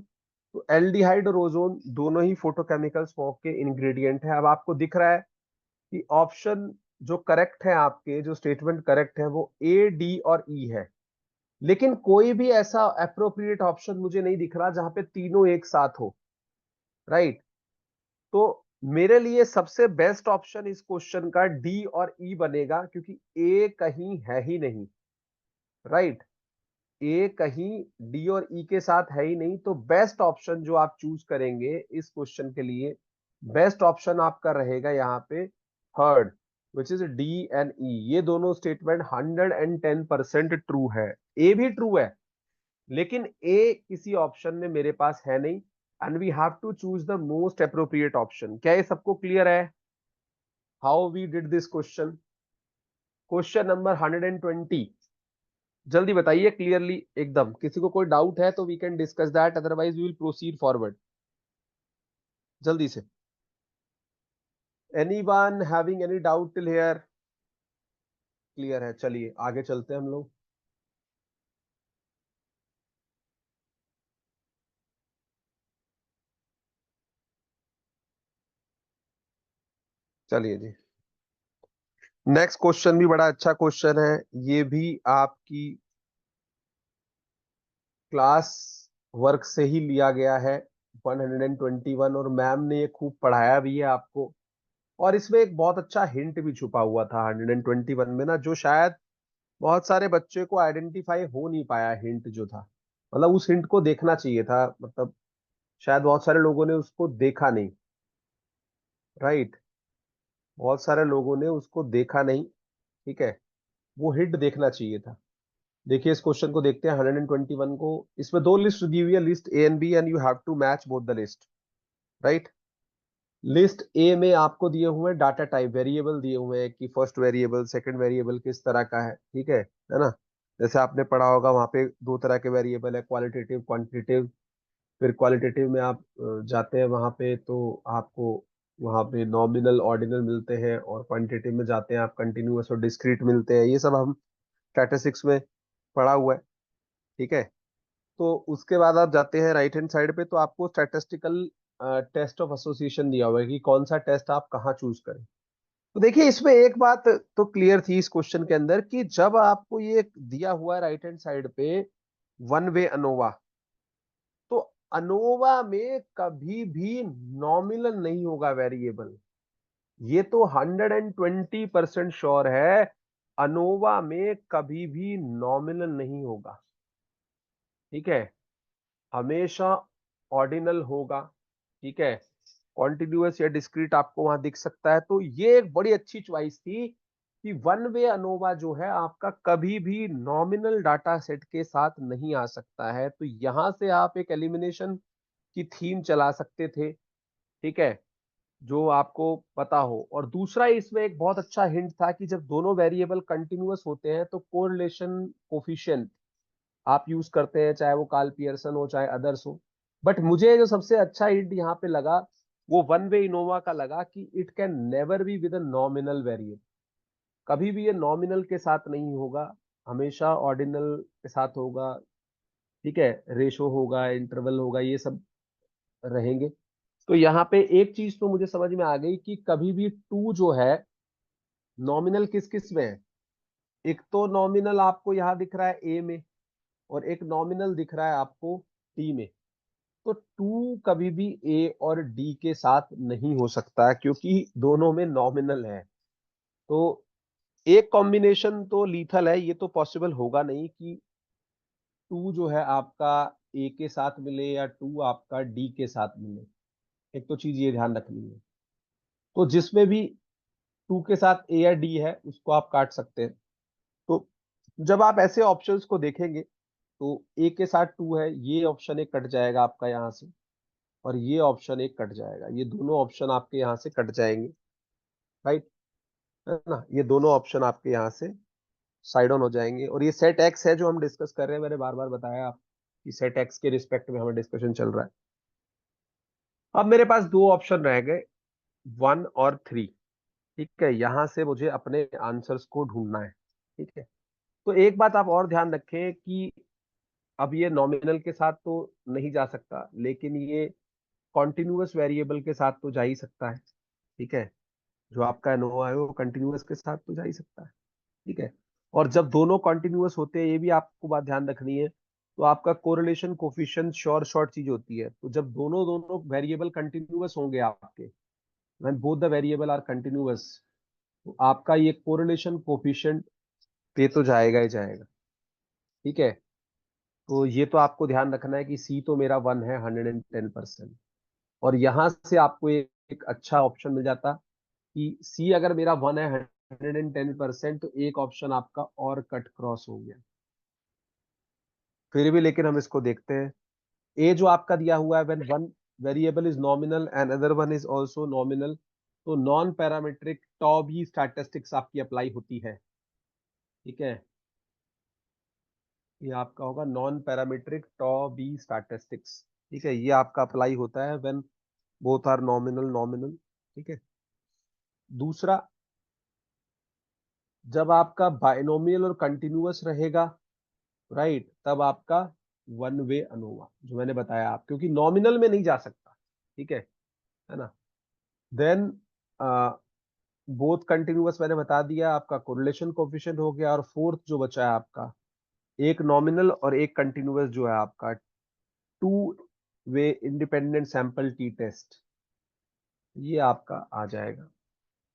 तो एल्डिहाइड और ओजोन दोनों ही फोटोकेमिकल स्मोक के इंग्रेडिएंट है। अब आपको दिख रहा है कि ऑप्शन जो करेक्ट है, आपके जो स्टेटमेंट करेक्ट है वो A, D और E है, लेकिन कोई भी ऐसा अप्रोप्रिएट ऑप्शन मुझे नहीं दिख रहा जहां पे तीनों एक साथ हो, राइट। तो मेरे लिए सबसे बेस्ट ऑप्शन इस क्वेश्चन का डी और ई बनेगा, क्योंकि ए कहीं है ही नहीं, राइट। ए कहीं डी और ई के साथ है ही नहीं, तो बेस्ट ऑप्शन जो आप चूज करेंगे इस क्वेश्चन के लिए, बेस्ट ऑप्शन आपका रहेगा यहाँ पे third, which is D and E. ये दोनों स्टेटमेंट 110% ट्रू है। ए भी ट्रू है, लेकिन ए किसी ऑप्शन में मेरे पास है नहीं, and we have to choose the most appropriate option. क्या ये सबको क्लियर है how we did this question? Question number 120, जल्दी बताइए क्लियरली एकदम। किसी को कोई डाउट है तो we can discuss that, otherwise we will proceed forward. जल्दी से, anyone having any doubt till here? Clear है, चलिए आगे चलते हैं हम लोग। चलिए जी, नेक्स्ट क्वेश्चन भी बड़ा अच्छा क्वेश्चन है, ये भी आपकी क्लास वर्क से ही लिया गया है, 121, और मैम ने ये खूब पढ़ाया भी है आपको। और इसमें एक बहुत अच्छा हिंट भी छुपा हुआ था 121 में ना, जो शायद बहुत सारे बच्चे को आइडेंटिफाई हो नहीं पाया हिंट जो था, मतलब उस हिंट को देखना चाहिए था, मतलब शायद बहुत सारे लोगों ने उसको देखा नहीं, राइट। बहुत सारे लोगों ने उसको देखा नहीं, ठीक है, वो हिंट देखना चाहिए था। देखिए इस क्वेश्चन को देखते हैं 121 को। इसमें दो लिस्ट दी हुई है, list A and B, and you have to match both the list, right. List A में आपको दिए हुए हैं डाटा टाइप, वेरिएबल दिए हुए हैं कि फर्स्ट वेरिएबल सेकंड वेरिएबल किस तरह का है, ठीक है ना। जैसे आपने पढ़ा होगा वहां पे दो तरह के वेरिएबल है, क्वालिटेटिव क्वांटिटेटिव। फिर क्वालिटेटिव में आप जाते हैं वहां पे तो आपको वहां पे नॉमिनल ऑर्डिनल मिलते हैं, और क्वांटिटेटिव में जाते हैं आप कंटिन्यूअस और डिस्क्रीट मिलते हैं। ये सब हम स्टैटिस्टिक्स में पढ़ा हुआ है, ठीक है। तो उसके बाद आप जाते हैं राइट हैंड साइड पे, तो आपको स्टैटिस्टिकल टेस्ट ऑफ एसोसिएशन दिया हुआ है कि कौन सा टेस्ट आप कहाँ चूज करें। तो देखिए इसमें एक बात तो क्लियर थी इस क्वेश्चन के अंदर, कि जब आपको ये दिया हुआ है राइट हैंड साइड पे वन वे अनोवा, तो अनोवा में कभी भी नॉमिनल नहीं होगा वेरिएबल। ये तो 120% श्योर है, अनोवा में कभी भी नॉमिनल नहीं होगा, ठीक है, हमेशा ऑर्डिनल होगा, ठीक है। कॉन्टिन्यूअस या डिस्क्रीट आपको वहां दिख सकता है, तो ये एक बड़ी अच्छी चॉइस थी कि वन वे अनोवा जो है आपका कभी भी नॉमिनल डाटा सेट के साथ नहीं आ सकता है। तो यहां से आप एक एलिमिनेशन की थीम चला सकते थे, ठीक है, जो आपको पता हो। और दूसरा इसमें एक बहुत अच्छा हिंट था कि जब दोनों वेरिएबल कंटिन्यूअस होते हैं तो कोरिलेशन कोफिशिएंट आप यूज करते हैं, चाहे वो कार्ल पियर्सन हो चाहे अदर्स हो। बट मुझे जो सबसे अच्छा हिंट यहाँ पे लगा वो वन वे इनोवा का लगा, कि it can never be with a nominal variable, कभी भी ये नॉमिनल के साथ नहीं होगा। हमेशा ऑर्डिनल के साथ होगा, ठीक है, रेशो होगा, इंटरवल होगा, ये सब रहेंगे। तो यहाँ पे एक चीज तो मुझे समझ में आ गई कि कभी भी टू जो है नॉमिनल किस किस में है। एक तो नॉमिनल आपको यहाँ दिख रहा है ए में, और एक नॉमिनल दिख रहा है आपको टी में। तो टू कभी भी ए और डी के साथ नहीं हो सकता है, क्योंकि दोनों में नॉमिनल है। तो एक कॉम्बिनेशन तो लीथल है, ये तो पॉसिबल होगा नहीं कि टू जो है आपका ए के साथ मिले या टू आपका डी के साथ मिले। एक तो चीज ये ध्यान रखनी है। तो जिसमें भी टू के साथ ए या डी है उसको आप काट सकते हैं। तो जब आप ऐसे ऑप्शंस को देखेंगे तो ए के साथ टू है, ये ऑप्शन एक कट जाएगा आपका यहाँ से, और ये ऑप्शन एक कट जाएगा, ये दोनों ऑप्शन आपके यहाँ से कट जाएंगे। राइट, है ना, ये दोनों ऑप्शन आपके यहाँ से साइड ऑन हो जाएंगे। और ये सेट एक्स है जो हम डिस्कस कर रहे हैं, मैंने बार बार बताया आप कि सेट एक्स के रिस्पेक्ट में हमें डिस्कशन चल रहा है। अब मेरे पास दो ऑप्शन रह गए, वन और थ्री। ठीक है, यहां से मुझे अपने आंसर्स को ढूंढना है। ठीक है, तो एक बात आप और ध्यान रखें कि अब ये नॉमिनल के साथ तो नहीं जा सकता, लेकिन ये कॉन्टिन्यूअस वेरिएबल के साथ तो जा ही सकता है। ठीक है, जो आपका एनोवा है वो कंटिन्यूअस के साथ तो जा ही सकता है। ठीक है, और जब दोनों कॉन्टिन्यूअस होते हैं, ये भी आपको बात ध्यान रखनी है, तो आपका कोरिलेशन कोफिशिएंट श्योर शॉर्ट चीज होती है। तो जब दोनों दोनों वेरिएबल कंटिन्यूअस होंगे आपके, when both the variable are continuous, तो आपका ये कोरिलेशन कोफिशिएंट पे तो जाएगा ही जाएगा। ठीक है, तो ये तो आपको ध्यान रखना है कि सी तो मेरा वन है 110%। और यहां से आपको एक अच्छा ऑप्शन मिल जाता कि सी अगर मेरा वन है 110%, तो एक ऑप्शन आपका और कट क्रॉस हो गया। फिर भी लेकिन हम इसको देखते हैं। ए जो आपका दिया हुआ है, when one variable is nominal and other one is also nominal, तो non parametric tau b statistics आपकी अप्लाई होती है। ठीक है, ये आपका होगा non parametric tau b statistics. ठीक है, ये आपका अप्लाई होता है when both are nominal nominal. ठीक है, दूसरा, जब आपका बाइनोमियल और कंटिन्यूअस रहेगा, राइट, तब आपका वन वे अनोवा जो मैंने बताया आप, क्योंकि नॉमिनल में नहीं जा सकता। ठीक है ना। देन बोथ कंटिन्यूअस मैंने बता दिया, आपका कोरिलेशन कोफिशिएंट हो गया। और फोर्थ जो बचा है आपका, एक नॉमिनल और एक कंटिन्यूअस जो है आपका, two way independent sample t test, ये आपका आ जाएगा।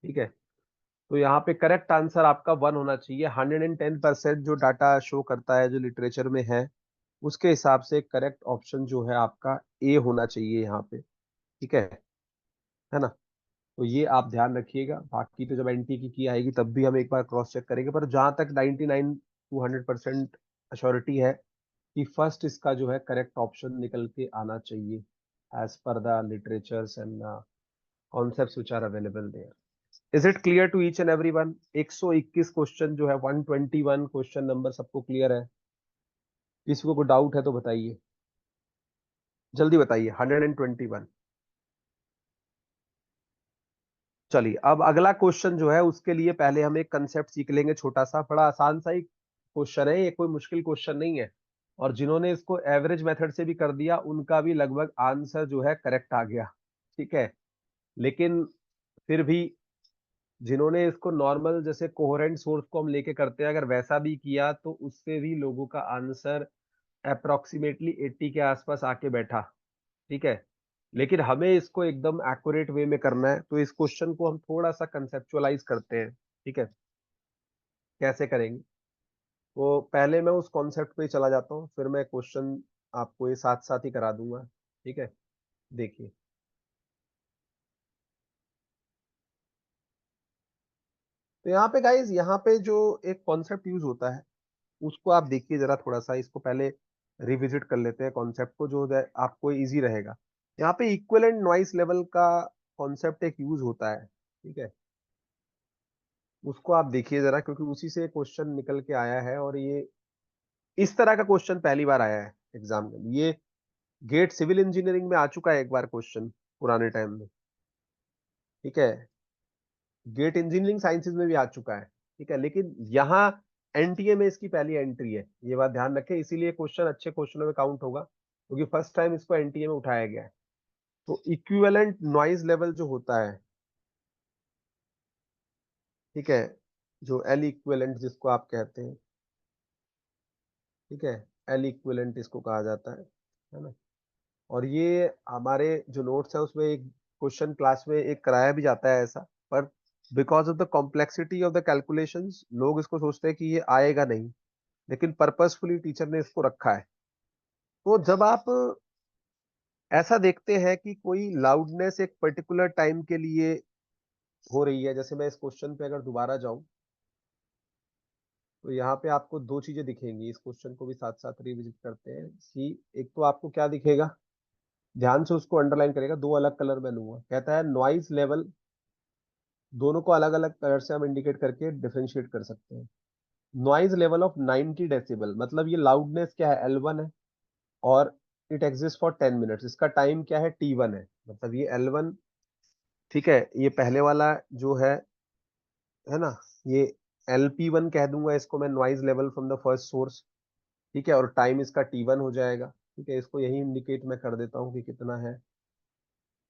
ठीक है, तो यहाँ पे करेक्ट आंसर आपका वन होना चाहिए। 110% जो डाटा शो करता है, जो लिटरेचर में है, उसके हिसाब से करेक्ट ऑप्शन जो है आपका ए होना चाहिए यहाँ पे। ठीक है ना। तो ये आप ध्यान रखिएगा। बाकी तो जब एनटी की आएगी तब भी हम एक बार क्रॉस चेक करेंगे, पर जहां तक 99 टू 100% अश्योरिटी है कि फर्स्ट इसका जो है करेक्ट ऑप्शन निकल के आना चाहिए, as per the literatures and concepts which are available there. Is it clear to each and everyone? 121 question जो है, 121 क्वेश्चन नंबर सबको क्लियर है? किसी को कोई डाउट है तो बताइए, जल्दी बताइए। 121। चलिए, अब अगला क्वेश्चन जो है उसके लिए पहले हम एक कंसेप्ट सीख लेंगे, छोटा सा, बड़ा आसान सा ही क्वेश्चन है ये, कोई मुश्किल क्वेश्चन नहीं है। और जिन्होंने इसको एवरेज मेथड से भी कर दिया उनका भी लगभग आंसर जो है करेक्ट आ गया। ठीक है, लेकिन फिर भी जिन्होंने इसको नॉर्मल जैसे कोहेरेंट सोर्स को हम लेके करते हैं, अगर वैसा भी किया तो उससे भी लोगों का आंसर अप्रोक्सीमेटली 80 के आसपास आके बैठा। ठीक है, लेकिन हमें इसको एकदम एक्यूरेट वे में करना है, तो इस क्वेश्चन को हम थोड़ा सा कंसेप्चुअलाइज करते हैं। ठीक है, कैसे करेंगे? तो पहले मैं उस कॉन्सेप्ट पे ही चला जाता हूँ, फिर मैं क्वेश्चन आपको ये साथ साथ ही करा दूंगा। ठीक है, देखिए। तो यहाँ पे गाइज, यहाँ पे जो एक कॉन्सेप्ट यूज होता है उसको आप देखिए जरा, थोड़ा सा इसको पहले रिविजिट कर लेते हैं कॉन्सेप्ट को, जो आपको इजी रहेगा। यहाँ पे इक्विवेलेंट नॉइस लेवल का कॉन्सेप्ट एक यूज होता है। ठीक है, उसको आप देखिए जरा, क्योंकि उसी से क्वेश्चन निकल के आया है, और ये इस तरह का क्वेश्चन पहली बार आया है एग्जाम में। ये गेट सिविल इंजीनियरिंग में आ चुका है एक बार क्वेश्चन, पुराने टाइम में। ठीक है, गेट इंजीनियरिंग साइंसेज में भी आ चुका है। ठीक है, लेकिन यहाँ एनटीए में इसकी पहली एंट्री है, ये बात ध्यान रखें, इसीलिए क्वेश्चन अच्छे क्वेश्चनों में काउंट होगा क्योंकि फर्स्ट टाइम इसको एनटीए में उठाया गया है। तो इक्विवेलेंट नॉइज लेवल जो होता है, ठीक है, जो एल इक्विवेलेंट जिसको आप कहते हैं, ठीक है, एल इक्विवेलेंट इसको कहा जाता है ना। और ये हमारे जो नोट्स है उसमें एक क्वेश्चन क्लास में एक कराया भी जाता है ऐसा, पर because of the complexity of the calculations लोग इसको सोचते हैं कि ये आएगा नहीं, लेकिन पर्पसफुली टीचर ने इसको रखा है। तो जब आप ऐसा देखते हैं कि कोई लाउडनेस एक पर्टिकुलर टाइम के लिए हो रही है, जैसे मैं इस क्वेश्चन पे अगर दोबारा जाऊं तो यहाँ पे आपको दो चीजें दिखेंगी, इस क्वेश्चन को भी साथ साथ रिविजिट करते हैं कि एक तो आपको क्या दिखेगा, ध्यान से उसको अंडरलाइन करेगा, दो अलग कलर में लूंगा, कहता है नॉइज लेवल, दोनों को अलग अलग कलर से हम इंडिकेट करके डिफरेंशिएट कर सकते हैं। नॉइज लेवल ऑफ 90 डेसिबल, मतलब ये लाउडनेस क्या है, L1 है, और इट एग्जिस्ट फॉर 10 मिनट्स, इसका टाइम क्या है, T1 है, मतलब ये L1, ठीक है, ये पहले वाला जो है ना, ये LP1 कह दूंगा इसको मैं, noise level from the first source, ठीक है, और टाइम इसका T1 हो जाएगा, ठीक है, इसको यही इंडिकेट मैं कर देता हूँ कि कितना है।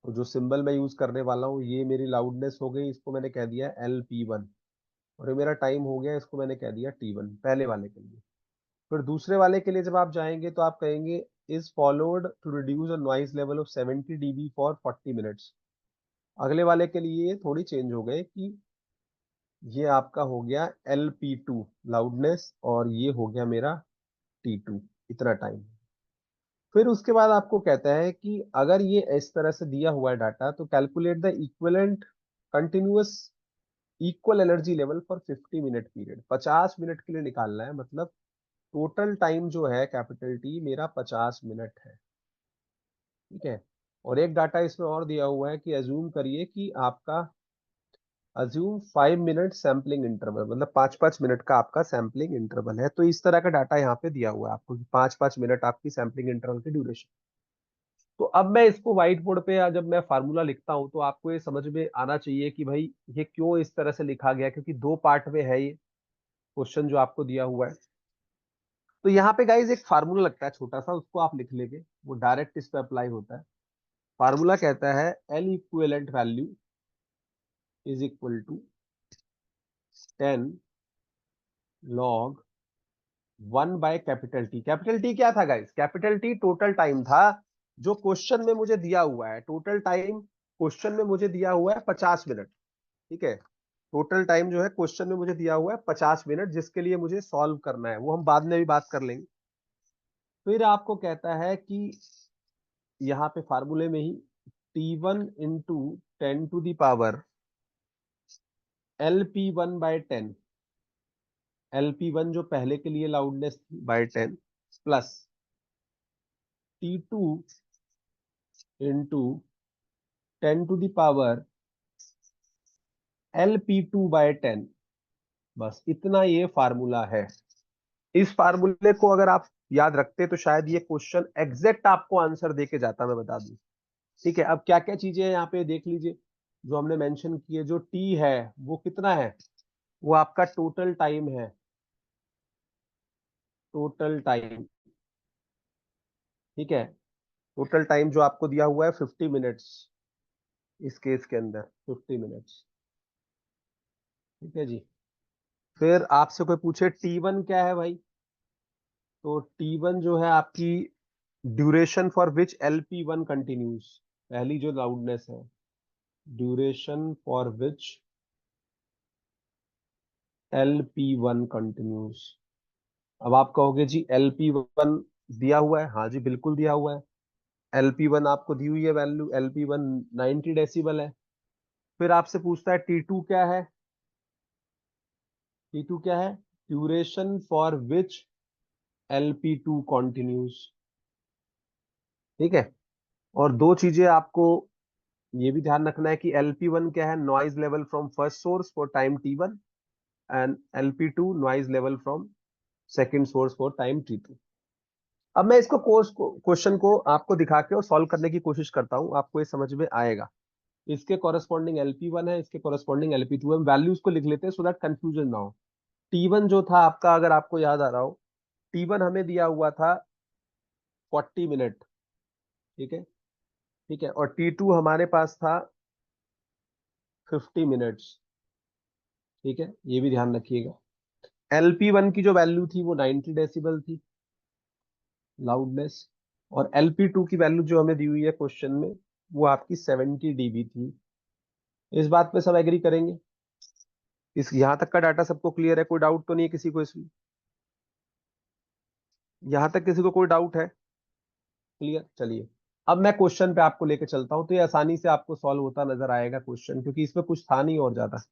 तो जो सिंबल मैं यूज करने वाला हूँ, ये मेरी लाउडनेस हो गई, इसको मैंने कह दिया LP1, और ये मेरा टाइम हो गया, इसको मैंने कह दिया T1 पहले वाले के लिए। फिर दूसरे वाले के लिए जब आप जाएंगे तो आप कहेंगे is followed to reduce a noise level of 70 dB for 40 minutes. अगले वाले के लिए थोड़ी चेंज हो गए कि ये आपका हो गया LP2 लाउडनेस, और ये हो गया मेरा T2, इतना टाइम। फिर उसके बाद आपको कहता है कि अगर ये इस तरह से दिया हुआ है डाटा, तो calculate the equivalent continuous equal energy level for 50 minute period, 50 minute के लिए निकालना है, मतलब टोटल टाइम जो है कैपिटल टी मेरा 50 मिनट है, ठीक है। और एक डाटा इसमें और दिया हुआ है कि अज्यूम करिए कि आपका, अज्यूम 5 मिनट सैम्पलिंग इंटरवल, मतलब 5-5 मिनट का आपका सैम्पलिंग इंटरवल है। तो इस तरह का डाटा यहाँ पे दिया हुआ है आपको कि 5-5 मिनट आपकी सैम्पलिंग इंटरवल की ड्यूरेशन। तो अब मैं इसको व्हाइट बोर्ड पे या जब मैं फार्मूला लिखता हूँ तो आपको ये समझ में आना चाहिए कि भाई ये क्यों इस तरह से लिखा गया, क्योंकि दो पार्ट में है ये क्वेश्चन जो आपको दिया हुआ है। तो यहाँ पे गाइज एक फार्मूला लगता है छोटा सा, उसको आप लिख लेंगे, वो डायरेक्ट इस पे अप्लाई होता है। फार्मूला कहता है L equivalent value is equal to 10 log 1 by capital T. Capital T क्या था guys, capital T total time था जो क्वेश्चन में मुझे दिया हुआ है। टोटल टाइम क्वेश्चन में मुझे दिया हुआ है 50 मिनट, ठीक है। टोटल टाइम जो है क्वेश्चन में मुझे दिया हुआ है 50 मिनट, जिसके लिए मुझे सॉल्व करना है, वो हम बाद में भी बात कर लेंगे। फिर आपको कहता है कि यहाँ पे फार्मूले में ही T1 into 10 to the power LP1/10, LP1 जो पहले के लिए लाउडनेस थी by 10, plus T2 into 10 to the power LP2/10, बस इतना ये फार्मूला है। इस फार्मूले को अगर आप याद रखते तो शायद ये क्वेश्चन एग्जैक्ट आपको आंसर देके जाता, मैं बता दूं, ठीक है। अब क्या क्या चीजें हैं यहाँ पे देख लीजिए, जो हमने मेंशन किए, जो टी है वो कितना है, वो आपका टोटल टाइम है, टोटल टाइम, ठीक है। टोटल टाइम जो आपको दिया हुआ है 50 मिनट्स, इस केस के अंदर 50 मिनट्स, ठीक है जी। फिर आपसे कोई पूछे T1 क्या है भाई, तो T1 जो है आपकी duration for which LP1 continues, पहली जो लाउडनेस है, duration for which LP1 continues. अब आप कहोगे जी LP1 दिया हुआ है, हाँ जी बिल्कुल दिया हुआ है, LP1 आपको दी हुई है वैल्यू, LP1 90 डेसिबल है। फिर आपसे पूछता है T2 क्या है, T2 क्या है, duration for which LP2 continues, ठीक है। और दो चीजें आपको ये भी ध्यान रखना है कि LP1 क्या है, noise level from first source for time T1, and LP2 noise level from second source for time T2। अब मैं इसको क्वेश्चन को आपको दिखा के और सॉल्व करने की कोशिश करता हूं, आपको ये समझ में आएगा। इसके कॉरेस्पॉन्डिंग LP1 है, इसके कॉरेस्पॉन्डिंग LP2 है, वैल्यूज को लिख लेते हैं सो दैट कंफ्यूजन ना हो। T1 जो था आपका, अगर आपको याद आ रहा हो, T1 हमें दिया हुआ था 40 मिनट, ठीक है, ठीक है, और T2 हमारे पास था 50 मिनट्स, ठीक है, ये भी ध्यान रखिएगा। LP1 की जो वैल्यू थी वो 90 डेसिबल थी, लाउडनेस, और LP2 की वैल्यू जो हमें दी हुई है क्वेश्चन में, वो आपकी 70 dB थी। इस बात पे सब एग्री करेंगे? इस यहाँ तक का डाटा सबको क्लियर है? कोई डाउट तो नहीं है किसी को इसमें? यहाँ तक किसी को कोई डाउट है? क्लियर, चलिए। अब मैं क्वेश्चन पे आपको लेके चलता हूँ, तो ये आसानी से आपको सॉल्व होता नजर आएगा क्वेश्चन, क्योंकि इसमें कुछ था नहीं और ज्यादा।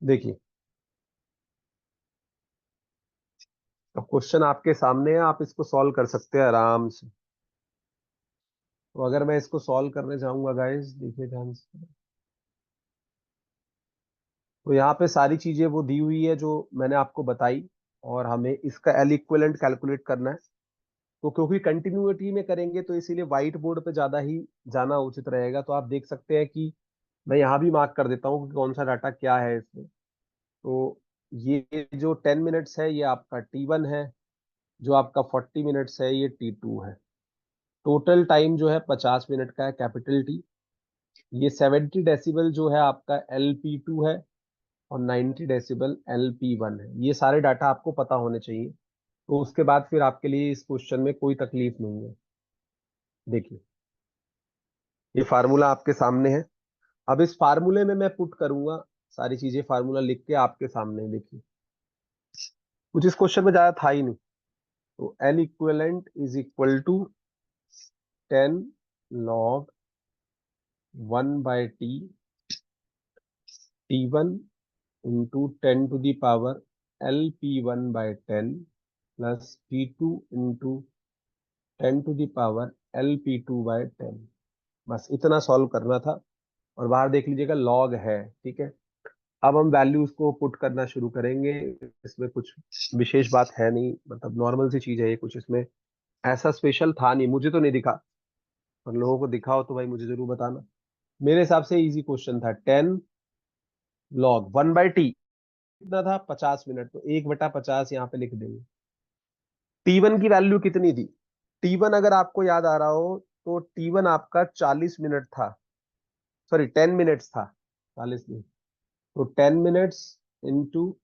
देखिए, अब क्वेश्चन आपके सामने है, आप इसको सॉल्व कर सकते हैं आराम से। तो अगर मैं इसको सॉल्व करने जाऊंगा गाइस, देखिए ध्यान से, तो यहाँ पे सारी चीजें वो दी हुई है जो मैंने आपको बताई, और हमें इसका एल इक्विवेलेंट कैलकुलेट करना है। तो क्योंकि कंटिन्यूटी में करेंगे, तो इसीलिए व्हाइट बोर्ड पे ज्यादा ही जाना उचित रहेगा। तो आप देख सकते हैं कि मैं यहाँ भी मार्क कर देता हूँ कि कौन सा डाटा क्या है इसमें। तो ये जो 10 मिनट्स है, ये आपका T1 है। जो आपका 40 मिनट्स है, ये T2 है। टोटल टाइम जो है 50 मिनट का है, कैपिटल T। ये 70 डेसिबल जो है आपका LP2 है, और 90 डेसिबल LP1 है। ये सारे डाटा आपको पता होने चाहिए। तो उसके बाद फिर आपके लिए इस क्वेश्चन में कोई तकलीफ नहीं है। देखिए, ये फार्मूला आपके सामने है। अब इस फार्मूले में मैं पुट करूंगा सारी चीजें, फार्मूला लिख के आपके सामने। देखिए, कुछ इस क्वेश्चन में ज्यादा था ही नहीं। तो L equivalent is equal to 10 log 1/t T1 into 10 to the power LP1/10 plus T2 into 10 to the power LP2/10। बस इतना सॉल्व करना था। और बाहर देख लीजिएगा लॉग है, ठीक है। अब हम वैल्यूज को पुट करना शुरू करेंगे। इसमें कुछ विशेष बात है नहीं, मतलब नॉर्मल सी चीज है ये, कुछ इसमें ऐसा स्पेशल था नहीं, मुझे तो नहीं दिखा। और लोगों को दिखा हो तो भाई मुझे जरूर बताना। मेरे हिसाब से इजी क्वेश्चन था। 10 log 1/t कितना था? 50 मिनट, तो 1/50 यहाँ पे लिख देंगे। T1 की वैल्यू कितनी थी? T1 अगर आपको याद आ रहा हो, तो T1 आपका 40 मिनट था, सॉरी 10 मिनट्स था, 40 नहीं। तो 10 मिनट्स इंटू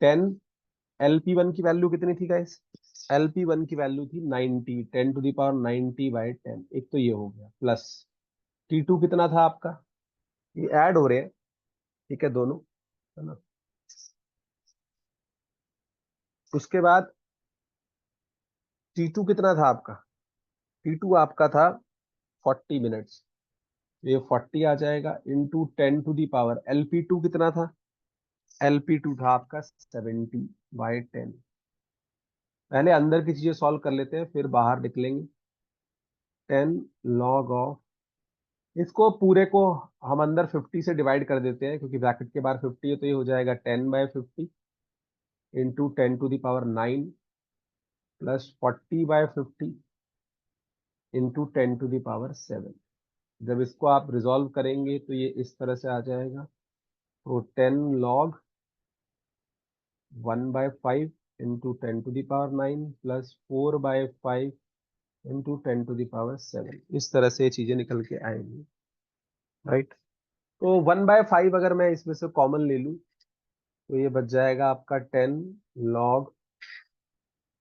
10, LP1 की वैल्यू कितनी थी गाइस? LP1 की वैल्यू थी 90, 10 to the power 90/10। एक तो ये हो गया, प्लस T2 कितना था आपका? ये ऐड हो रहे हैं, ठीक है, दोनों, है ना। उसके बाद T2 कितना था आपका? T2 आपका था 40 मिनट्स। ये 40 आ जाएगा, into 10 to the power LP2 कितना था? LP2 था आपका 70/10। पहले अंदर की चीजें सॉल्व कर लेते हैं, फिर बाहर निकलेंगे। 10 log ऑफ, इसको पूरे को हम अंदर 50 से डिवाइड कर देते हैं, क्योंकि ब्रैकेट के बाहर 50 है, तो ये हो जाएगा 10/50 into 10 to the power 9 plus 40/50 into 10 to the power 7। जब इसको आप रिजॉल्व करेंगे तो ये इस तरह से आ जाएगा। तो 10 log 1/5 into 10 to the power 9 plus 4/5 into 10 to the power 7। इस तरह से ये चीजें निकल के आएंगी, राइट। तो 1/5 अगर मैं इसमें से कॉमन ले लूं, तो ये बच जाएगा आपका 10 log,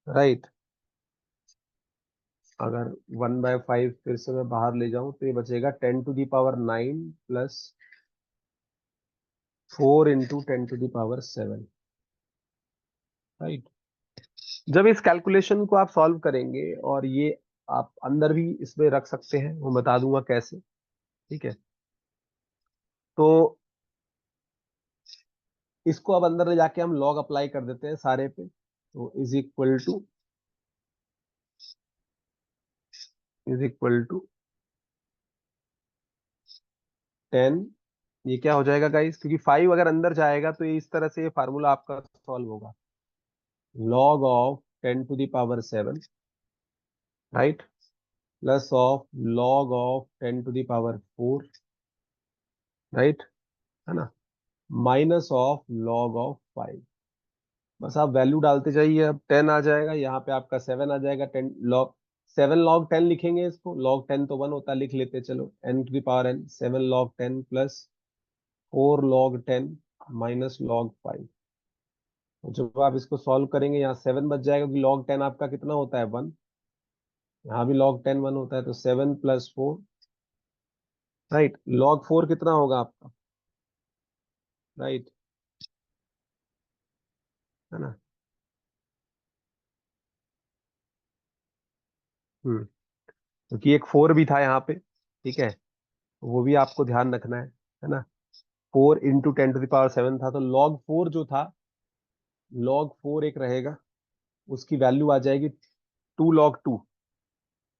राइट। अगर 1/5 फिर से मैं बाहर ले जाऊं, तो ये बचेगा 10 to the power 9 plus 4 into 10 to the power 7, right. जब इस कैलकुलेशन को आप सॉल्व करेंगे, और ये आप अंदर भी इसमें रख सकते हैं, वो बता दूंगा कैसे, ठीक है। तो इसको अब अंदर ले जाके हम लॉग अप्लाई कर देते हैं सारे पे। तो इज इक्वल टू 10, ये क्या हो जाएगा गाइस, क्योंकि 5 अगर अंदर जाएगा तो ये इस तरह से ये फार्मूला आपका सॉल्व होगा। Log of 10 to the power 7, right, plus of log of 10 to the power 4 right, है ना, माइनस ऑफ लॉग ऑफ 5। बस आप वैल्यू डालते जाइए, अब 10 आ जाएगा, यहाँ पे आपका 7 आ जाएगा। 10 लॉग 7 log 10 लिखेंगे इसको, log 10 तो 1 होता है, लिख लेते चलो, n⁻n 7 log 10 plus 4 log 10 minus log 5। तो जब आप इसको सॉल्व करेंगे यहाँ 7 बच जाएगा, क्योंकि log 10 आपका कितना होता है 1, यहाँ भी log 10 1 होता है, तो 7 + 4। राइट, log 4 कितना होगा आपका, राइट, है ना। क्योंकि एक 4 भी था यहाँ पे, ठीक है, वो भी आपको ध्यान रखना है ना। 4 × 10⁻7 था, तो log 4 जो था, log 4 एक रहेगा, उसकी वैल्यू आ जाएगी 2 log 2,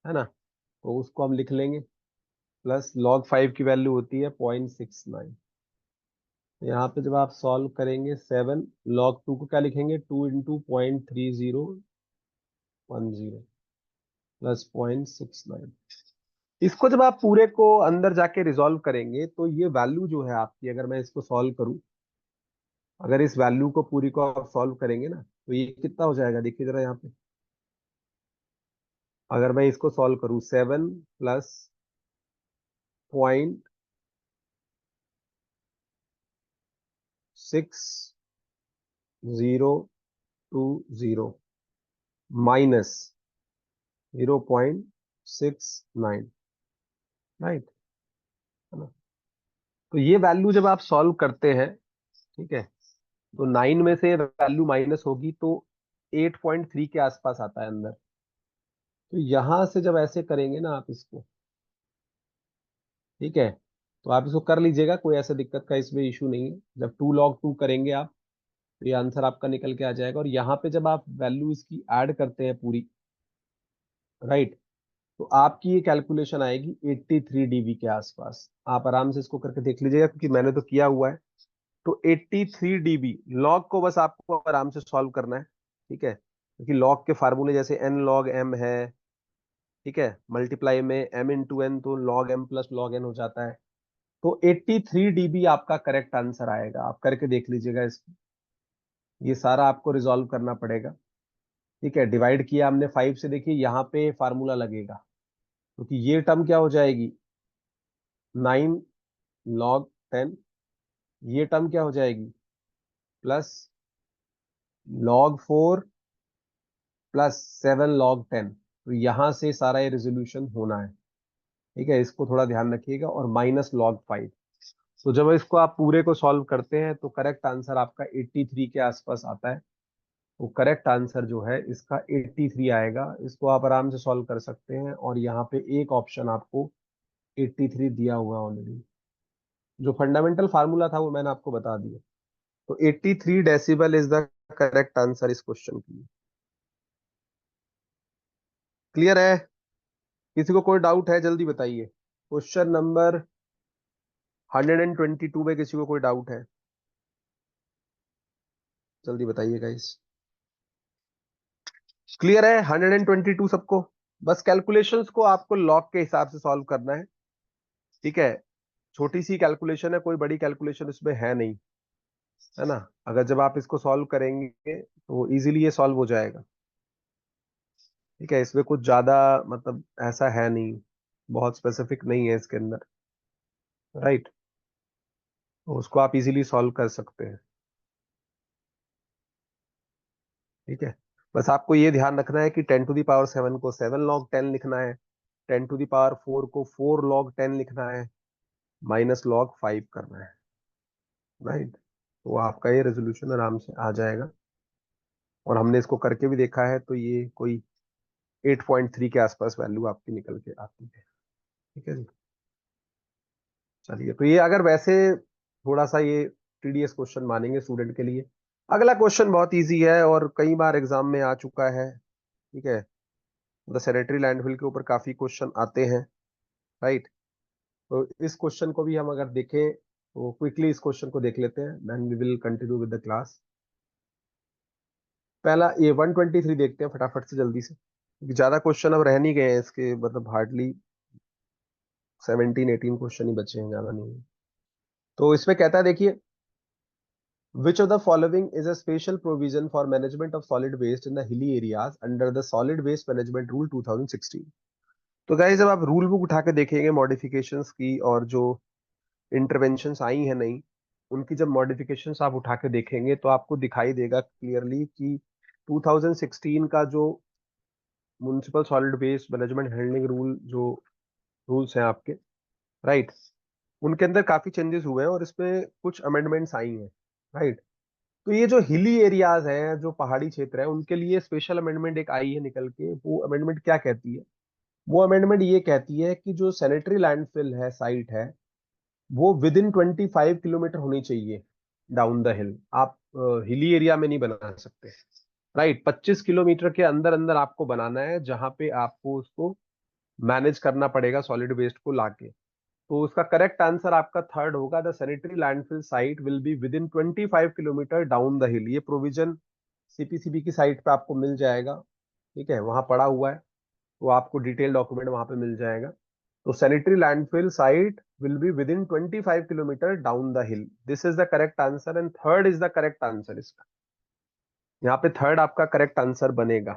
है ना, तो उसको हम लिख लेंगे, प्लस log 5 की वैल्यू होती है 0.69। यहाँ पे जब आप सॉल्व करेंगे 7 log 2 को क्या लिखेंगे, 2 × 0.3010 प्लस 0.69। इसको जब आप पूरे को अंदर जाके रिजॉल्व करेंगे, तो ये वैल्यू जो है आपकी, अगर मैं इसको सॉल्व करूं, अगर इस वैल्यू को पूरी को आप सॉल्व करेंगे ना, तो ये कितना हो जाएगा, देखिए जरा यहाँ पे, अगर मैं इसको सॉल्व करूं 7 प्लस 0.6020 माइनस 0.69, राइट, है ना। तो ये वैल्यू जब आप सॉल्व करते हैं, ठीक है, तो 9 में से वैल्यू माइनस होगी, तो 8.3 के आसपास आता है अंदर। तो यहां से जब ऐसे करेंगे ना आप इसको, ठीक है, तो आप इसको कर लीजिएगा, कोई ऐसा दिक्कत का इसमें इशू नहीं है। जब 2 log 2 करेंगे आप, तो ये आंसर आपका निकल के आ जाएगा। और यहाँ पे जब आप वैल्यू इसकी ऐड करते हैं पूरी, राइट, तो आपकी ये कैलकुलेशन आएगी 83 dB के आसपास। आप आराम से इसको करके देख लीजिएगा, क्योंकि मैंने तो किया हुआ है। तो 83 dB लॉग को बस आपको आराम से सॉल्व करना है, ठीक है, क्योंकि लॉग के फार्मूले जैसे n log m है, ठीक है, मल्टीप्लाई में m × n, तो log m plus log n हो जाता है। तो 83 dB आपका करेक्ट आंसर आएगा। आप करके देख लीजिएगा इसको, ये सारा आपको रिजॉल्व करना पड़ेगा, ठीक है। डिवाइड किया हमने 5 से, देखिए यहाँ पे फार्मूला लगेगा, क्योंकि ये टर्म क्या हो जाएगी, 9 log 10, ये टर्म क्या हो जाएगी, प्लस log 4 प्लस 7 log 10। तो यहां से सारा ये रेजोल्यूशन होना है, ठीक है, इसको थोड़ा ध्यान रखिएगा, और माइनस log 5। तो जब इसको आप पूरे को सॉल्व करते हैं, तो करेक्ट आंसर आपका 83 के आसपास आता है। तो करेक्ट आंसर जो है इसका 83 आएगा। इसको आप आराम से सॉल्व कर सकते हैं, और यहाँ पे एक ऑप्शन आपको 83 दिया हुआ है ऑलरेडी। जो फंडामेंटल फार्मूला था वो मैंने आपको बता दिया। तो 83 decibel is the correct answer इस क्वेश्चन की। क्लियर है? किसी को कोई डाउट है, जल्दी बताइए। क्वेश्चन नंबर 122 में किसी को कोई डाउट है, जल्दी बताइए गाइस। क्लियर है 122 सबको? बस कैलकुलेशंस को आपको लॉग के हिसाब से सॉल्व करना है, ठीक है। छोटी सी कैलकुलेशन है, कोई बड़ी कैलकुलेशन इसमें है नहीं, है ना। अगर जब आप इसको सॉल्व करेंगे, तो इजीली ये सॉल्व हो जाएगा, ठीक है। इसमें कुछ ज्यादा मतलब ऐसा है नहीं, बहुत स्पेसिफिक नहीं है इसके अंदर, राइट, तो उसको आप इजीली सॉल्व कर सकते हैं, ठीक है। बस आपको ये ध्यान रखना है कि 10⁻7 को 7 log 10 लिखना है, 10⁻4 को 4 log 10 लिखना है, माइनस log 5 करना है, राइट। तो आपका ये रेजोल्यूशन आराम से आ जाएगा। और हमने इसको करके भी देखा है, तो ये कोई 8.3 के आसपास वैल्यू आपकी निकल के आती है, ठीक है जी। चलिए, तो ये अगर वैसे थोड़ा सा ये टीडीएस क्वेश्चन मानेंगे स्टूडेंट के लिए। अगला क्वेश्चन बहुत इजी है, और कई बार एग्जाम में आ चुका है, ठीक है। द सेनेटरी लैंडफिल के ऊपर काफी क्वेश्चन आते हैं, राइट। तो इस क्वेश्चन को भी हम अगर देखें, तो क्विकली इस क्वेश्चन को देख लेते हैं, then we will continue with the class. पहला ये 123 देखते हैं फटाफट से जल्दी से, क्योंकि ज्यादा क्वेश्चन अब रह नहीं गए हैं इसके, मतलब हार्डली 17-18 क्वेश्चन ही बचे हैं, ज्यादा नहीं है। तो इसमें कहता है देखिए, which of the following is a special provision for management of solid waste in the hilly areas under the solid waste management rule 2016। तो गाइस जब आप रूल बुक उठा के देखेंगे मॉडिफिकेशंस की और जो इंटरवेंशंस आई हैं नई, उनकी जब मॉडिफिकेशंस आप उठा के देखेंगे तो आपको दिखाई देगा क्लियरली कि 2016 का जो municipal solid waste management handling rule, जो रूल्स हैं आपके, राइट, उनके अंदर काफी चेंजेस हुए हैं और इसमें कुछ अमेंडमेंट्स आई हैं, राइट। तो ये जो हिली एरियाज हैं, जो पहाड़ी क्षेत्र है, उनके लिए स्पेशल अमेंडमेंट एक आई है निकल के। वो अमेंडमेंट क्या कहती है? वो अमेंडमेंट ये कहती है कि जो सैनिटरी लैंडफिल है, साइट है, वो विद इन 25 किलोमीटर होनी चाहिए डाउन द हिल। आप हिली एरिया में नहीं बना सकते, राइट। 25 किलोमीटर के अंदर अंदर आपको बनाना है, जहां पे आपको उसको मैनेज करना पड़ेगा सॉलिड वेस्ट को लाके। तो उसका करेक्ट आंसर आपका थर्ड होगा, the sanitary landfill site will be with in 25 kilometre down the हिल। ये प्रोविजन सीपीसीबी की साइट पे आपको मिल जाएगा, ठीक है, वहां पड़ा हुआ है, तो आपको डिटेल डॉक्यूमेंट वहां पे मिल जाएगा। तो sanitary landfill site will be with in 25 kilometre down the hill, this is the correct answer and third is the correct answer इसका। यहाँ पे थर्ड आपका करेक्ट आंसर बनेगा।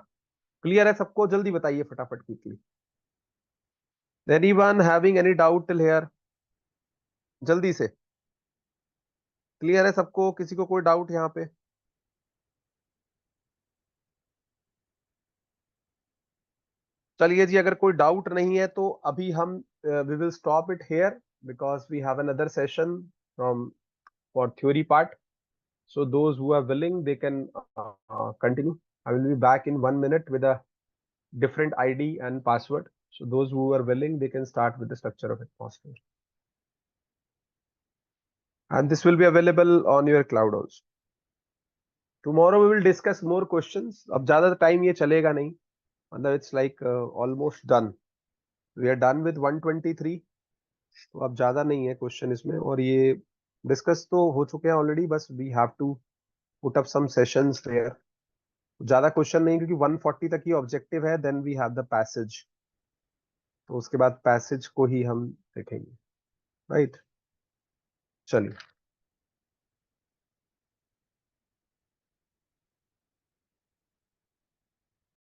क्लियर है सबको? जल्दी बताइए फटाफट quickly. Anyone having any doubt till here? जल्दी से। क्लियर है सबको? किसी को कोई डाउट यहाँ पे? चलिए जी, अगर कोई डाउट नहीं है तो अभी हम we will stop it here because we have another session from for theory part. So those who are willing, they can continue. I will be back in 1 minute with a different ID and password. So those who are willing, they can start with the structure of atmosphere. And this will be available on your cloud also. Tomorrow we will discuss more questions. अब ज़्यादा time ये चलेगा नहीं, मतलब it's like almost done. We are done with 123. तो अब ज़्यादा नहीं है क्वेश्चन इसमें, और ये डिस्कस तो हो चुके हैं ऑलरेडी, बस we have to put up some sessions there. ज्यादा क्वेश्चन नहीं, क्योंकि 140 तक ही ऑब्जेक्टिव है, then we have the passage. तो उसके बाद पैसेज को ही हम देखेंगे, राइट। चलिए।